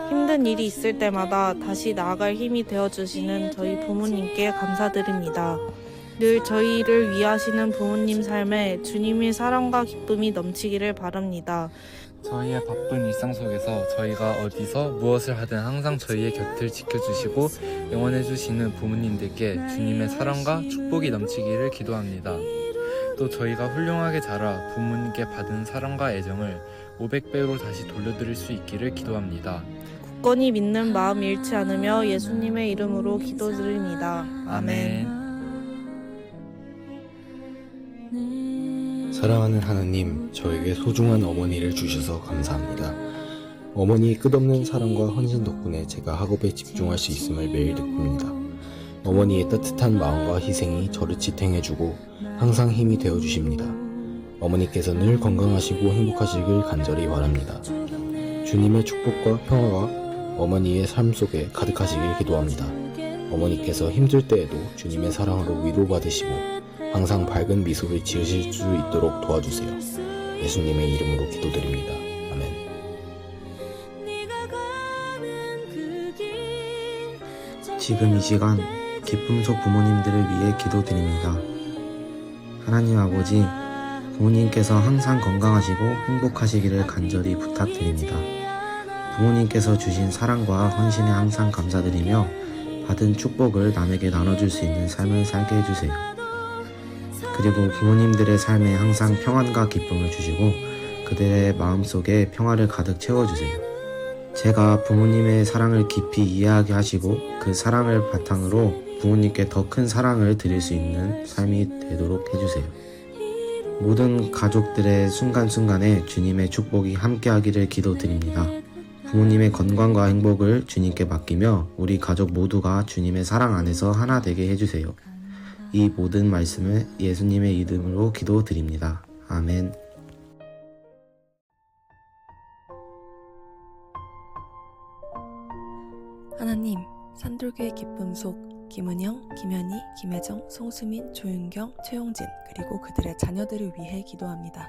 힘든 일이 있을 때마다 다시 나아갈 힘이 되어주시는 저희 부모님께 감사드립니다. 늘 저희를 위하시는 부모님 삶에 주님의 사랑과 기쁨이 넘치기를 바랍니다. 저희의 바쁜 일상 속에서 저희가 어디서 무엇을 하든 항상 저희의 곁을 지켜주시고 응원해주시는 부모님들께 주님의 사랑과 축복이 넘치기를 기도합니다. 또 저희가 훌륭하게 자라 부모님께 받은 사랑과 애정을 500배로 다시 돌려드릴 수 있기를 기도합니다. 굳건히 믿는 마음 잃지 않으며 예수님의 이름으로 기도드립니다. 아멘. 사랑하는 하나님, 저에게 소중한 어머니를 주셔서 감사합니다. 어머니의 끝없는 사랑과 헌신 덕분에 제가 학업에 집중할 수 있음을 매일 느낍니다. 어머니의 따뜻한 마음과 희생이 저를 지탱해주고 항상 힘이 되어주십니다. 어머니께서 늘 건강하시고 행복하시길 간절히 바랍니다. 주님의 축복과 평화가 어머니의 삶 속에 가득하시길 기도합니다. 어머니께서 힘들 때에도 주님의 사랑으로 위로받으시고 항상 밝은 미소를 지으실 수 있도록 도와주세요. 예수님의 이름으로 기도드립니다. 아멘. 지금 이 시간 기쁨 속 부모님들을 위해 기도드립니다. 하나님 아버지, 부모님께서 항상 건강하시고 행복하시기를 간절히 부탁드립니다. 부모님께서 주신 사랑과 헌신에 항상 감사드리며 받은 축복을 남에게 나눠줄 수 있는 삶을 살게 해주세요. 그리고 부모님들의 삶에 항상 평안과 기쁨을 주시고 그들의 마음속에 평화를 가득 채워주세요. 제가 부모님의 사랑을 깊이 이해하게 하시고 그 사랑을 바탕으로 부모님께 더 큰 사랑을 드릴 수 있는 삶이 되도록 해주세요. 모든 가족들의 순간순간에 주님의 축복이 함께하기를 기도드립니다. 부모님의 건강과 행복을 주님께 맡기며 우리 가족 모두가 주님의 사랑 안에서 하나 되게 해주세요. 이 모든 말씀을 예수님의 이름으로 기도드립니다. 아멘. 하나님, 산돌교회 기쁨 속 김은영, 김현희, 김혜정, 송수민, 조윤경, 최용진 그리고 그들의 자녀들을 위해 기도합니다.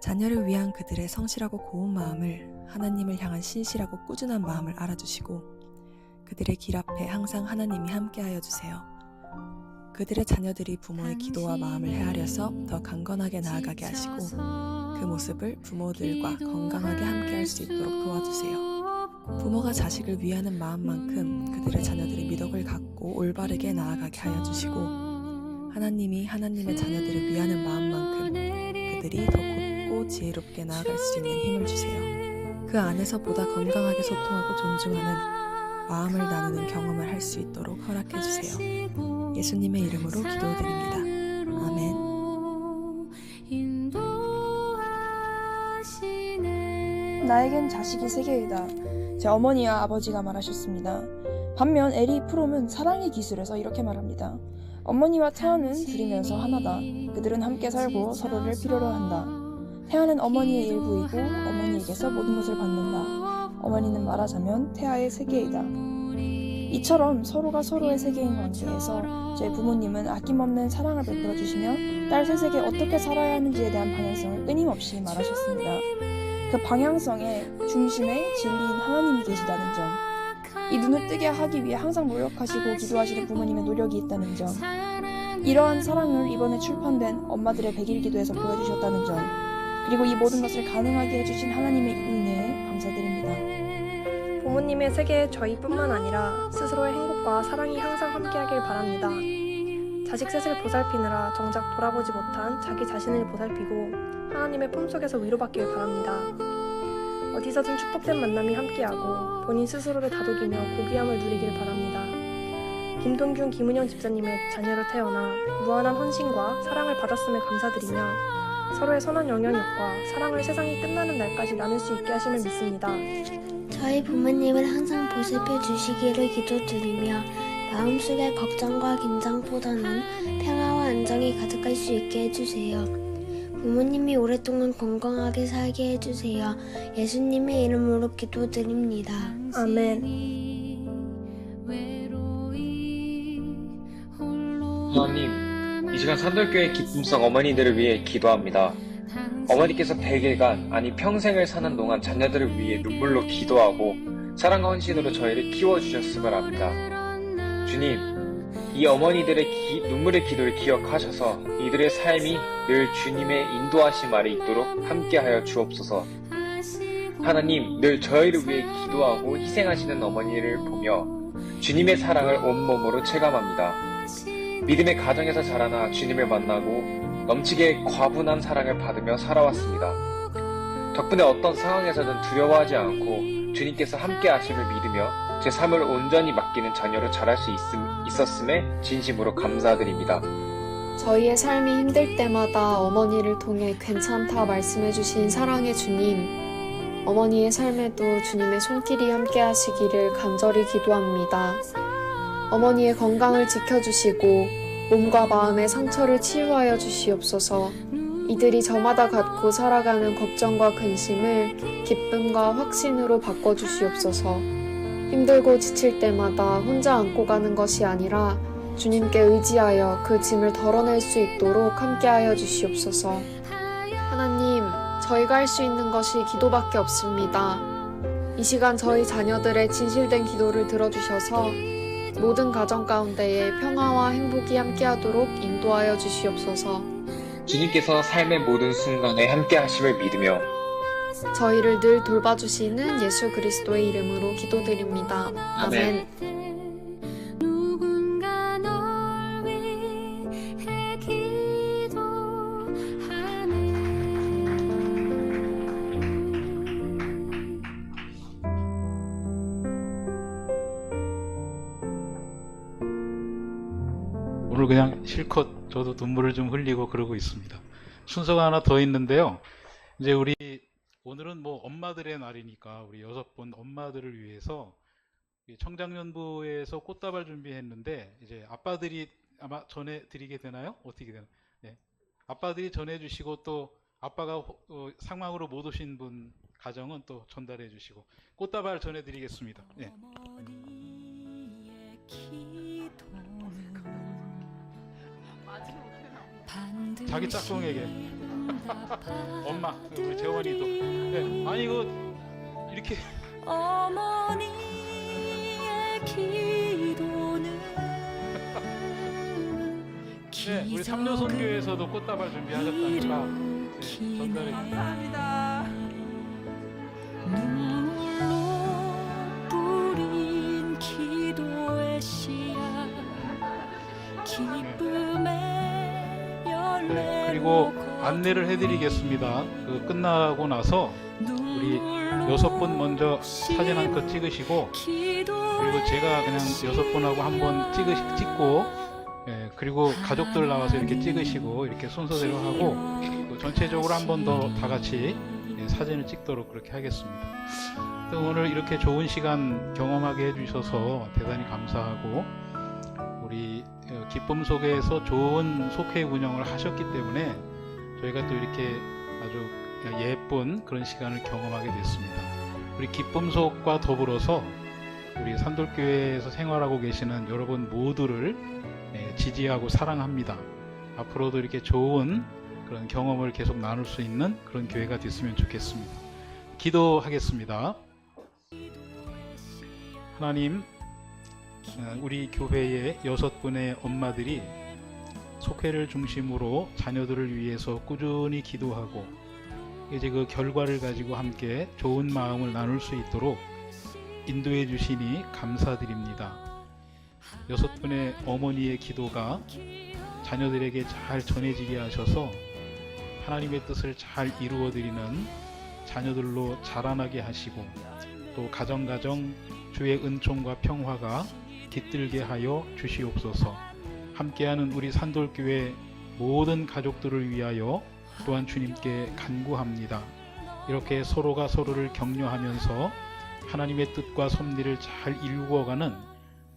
자녀를 위한 그들의 성실하고 고운 마음을, 하나님을 향한 신실하고 꾸준한 마음을 알아주시고 그들의 길 앞에 항상 하나님이 함께하여 주세요. 그들의 자녀들이 부모의 기도와 마음을 헤아려서 더 강건하게 나아가게 하시고 그 모습을 부모들과 건강하게 함께할 수 있도록 도와주세요. 부모가 자식을 위하는 마음만큼 그들의 자녀들이 미덕을 갖고 올바르게 나아가게 하여 주시고 하나님이 하나님의 자녀들을 위하는 마음만큼 그들이 더 곧고 지혜롭게 나아갈 수 있는 힘을 주세요. 그 안에서 보다 건강하게 소통하고 존중하는 마음을 나누는 경험을 할 수 있도록 허락해 주세요. 예수님의 이름으로 기도드립니다. 아멘. 나에겐 자식이 3개이다. 제 어머니와 아버지가 말하셨습니다. 반면 에리 프롬은 사랑의 기술에서 이렇게 말합니다. 어머니와 태아는 둘이면서 하나다. 그들은 함께 살고 서로를 필요로 한다. 태아는 어머니의 일부이고 어머니에게서 모든 것을 받는다. 어머니는 말하자면 태아의 세계이다. 이처럼 서로가 서로의 세계인 관계에서 제 부모님은 아낌없는 사랑을 베풀어 주시며 딸 셋에게 어떻게 살아야 하는지에 대한 방향성을 끊임없이 말하셨습니다. 그 방향성의 중심에 진리인 하나님이 계시다는 점, 이 눈을 뜨게 하기 위해 항상 노력하시고 기도하시는 부모님의 노력이 있다는 점, 이러한 사랑을 이번에 출판된 엄마들의 100일 기도에서 보여주셨다는 점, 그리고 이 모든 것을 가능하게 해주신 하나님의 은혜에 감사드립니다. 부모님의 세계에 저희뿐만 아니라 스스로의 행복과 사랑이 항상 함께하길 바랍니다. 자식 셋을 보살피느라 정작 돌아보지 못한 자기 자신을 보살피고 하나님의 품속에서 위로받길 바랍니다. 어디서든 축복된 만남이 함께하고 본인 스스로를 다독이며 고귀함을 누리길 바랍니다. 김동균, 김은영 집사님의 자녀로 태어나 무한한 헌신과 사랑을 받았음에 감사드리며 서로의 선한 영향력과 사랑을 세상이 끝나는 날까지 나눌 수 있게 하심을 믿습니다. 저희 부모님을 항상 보살펴 주시기를 기도드리며 마음속에 걱정과 긴장보다는 평화와 안정이 가득할 수 있게 해주세요. 부모님이 오랫동안 건강하게 살게 해주세요. 예수님의 이름으로 기도드립니다. 아멘. 하나님, 이 시간 산돌교회 기쁨성 어머니들을 위해 기도합니다. 어머니께서 100일간, 아니 평생을 사는 동안 자녀들을 위해 눈물로 기도하고 사랑과 헌신으로 저희를 키워주셨음을 압니다. 주님, 이 어머니들의 눈물의 기도를 기억하셔서 이들의 삶이 늘 주님의 인도하심 아래 있도록 함께하여 주옵소서. 하나님, 늘 저희를 위해 기도하고 희생하시는 어머니를 보며 주님의 사랑을 온몸으로 체감합니다. 믿음의 가정에서 자라나 주님을 만나고 넘치게 과분한 사랑을 받으며 살아왔습니다. 덕분에 어떤 상황에서든 두려워하지 않고 주님께서 함께 하심을 믿으며 제 삶을 온전히 맡기는 자녀로 자랄 수 있었음에 진심으로 감사드립니다. 저희의 삶이 힘들 때마다 어머니를 통해 괜찮다 말씀해주신 사랑의 주님, 어머니의 삶에도 주님의 손길이 함께 하시기를 간절히 기도합니다. 어머니의 건강을 지켜주시고 몸과 마음의 상처를 치유하여 주시옵소서. 이들이 저마다 갖고 살아가는 걱정과 근심을 기쁨과 확신으로 바꿔주시옵소서. 힘들고 지칠 때마다 혼자 안고 가는 것이 아니라 주님께 의지하여 그 짐을 덜어낼 수 있도록 함께하여 주시옵소서. 하나님, 저희가 할 수 있는 것이 기도밖에 없습니다. 이 시간 저희 자녀들의 진실된 기도를 들어주셔서 모든 가정 가운데에 평화와 행복이 함께하도록 인도하여 주시옵소서. 주님께서 삶의 모든 순간에 함께 하심을 믿으며 저희를 늘 돌봐주시는 예수 그리스도의 이름으로 기도드립니다. 아멘. 누군가 널 위해 기도하네. 오늘 그냥 실컷 저도 눈물을 좀 흘리고 그러고 있습니다. 순서가 하나 더 있는데요. 이제 우리 오늘은 뭐 엄마들의 날이니까 우리 6분 엄마들을 위해서 청장년부에서 꽃다발 준비했는데 이제 아빠들이 아마 전해드리게 되나요? 어떻게 되나요? 네. 아빠들이 전해주시고 또 아빠가 상황으로 못 오신 분 가정은 또 전달해 주시고 꽃다발 전해드리겠습니다. 네. 자기 짝꿍에게 엄마 우리 재원이도 네. 아니 이거 이렇게 어머니의 기도는 네, 우리 삼녀손교회에서도 꽃다발 준비하셨다니까 네, 전달해 감사합니다. 눈물로 뿌린 기도의 씨앗 기쁨의 네, 그리고 안내를 해드리겠습니다. 끝나고 나서 우리 6분 먼저 사진 한 컷 찍으시고 그리고 제가 그냥 6분하고 한번 찍고 그리고 가족들 나와서 이렇게 찍으시고 이렇게 순서대로 하고 또 전체적으로 한 번 더 다 같이 사진을 찍도록 그렇게 하겠습니다. 또 오늘 이렇게 좋은 시간 경험하게 해주셔서 대단히 감사하고 우리 기쁨 속에서 좋은 속회 운영을 하셨기 때문에 저희가 또 이렇게 아주 예쁜 그런 시간을 경험하게 됐습니다. 우리 기쁨 속과 더불어서 우리 산돌교회에서 생활하고 계시는 여러분 모두를 지지하고 사랑합니다. 앞으로도 이렇게 좋은 그런 경험을 계속 나눌 수 있는 그런 교회가 됐으면 좋겠습니다. 기도하겠습니다. 하나님, 우리 교회의 6분의 엄마들이 속회를 중심으로 자녀들을 위해서 꾸준히 기도하고 이제 그 결과를 가지고 함께 좋은 마음을 나눌 수 있도록 인도해 주시니 감사드립니다. 6분의 어머니의 기도가 자녀들에게 잘 전해지게 하셔서 하나님의 뜻을 잘 이루어 드리는 자녀들로 자라나게 하시고 또 가정 주의 은총과 평화가 깃들게 하여 주시옵소서. 함께하는 우리 산돌교회 모든 가족들을 위하여 또한 주님께 간구합니다. 이렇게 서로가 서로를 격려하면서 하나님의 뜻과 섭리를 잘 이루어가는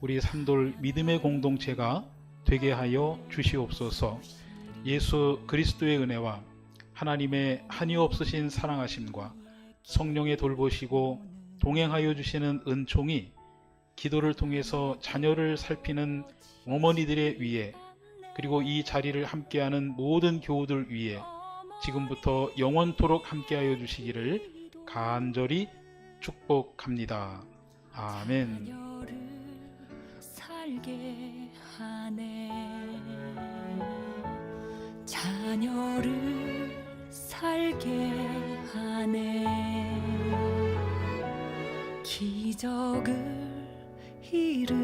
우리 산돌 믿음의 공동체가 되게 하여 주시옵소서. 예수 그리스도의 은혜와 하나님의 한이 없으신 사랑하심과 성령의 돌보시고 동행하여 주시는 은총이 기도를 통해서 자녀를 살피는 어머니들의 위에 그리고 이 자리를 함께하는 모든 교우들 위에 지금부터 영원토록 함께하여 주시기를 간절히 축복합니다. 아멘. 살게 하네. 자녀를 살게 하네. 기적을 이루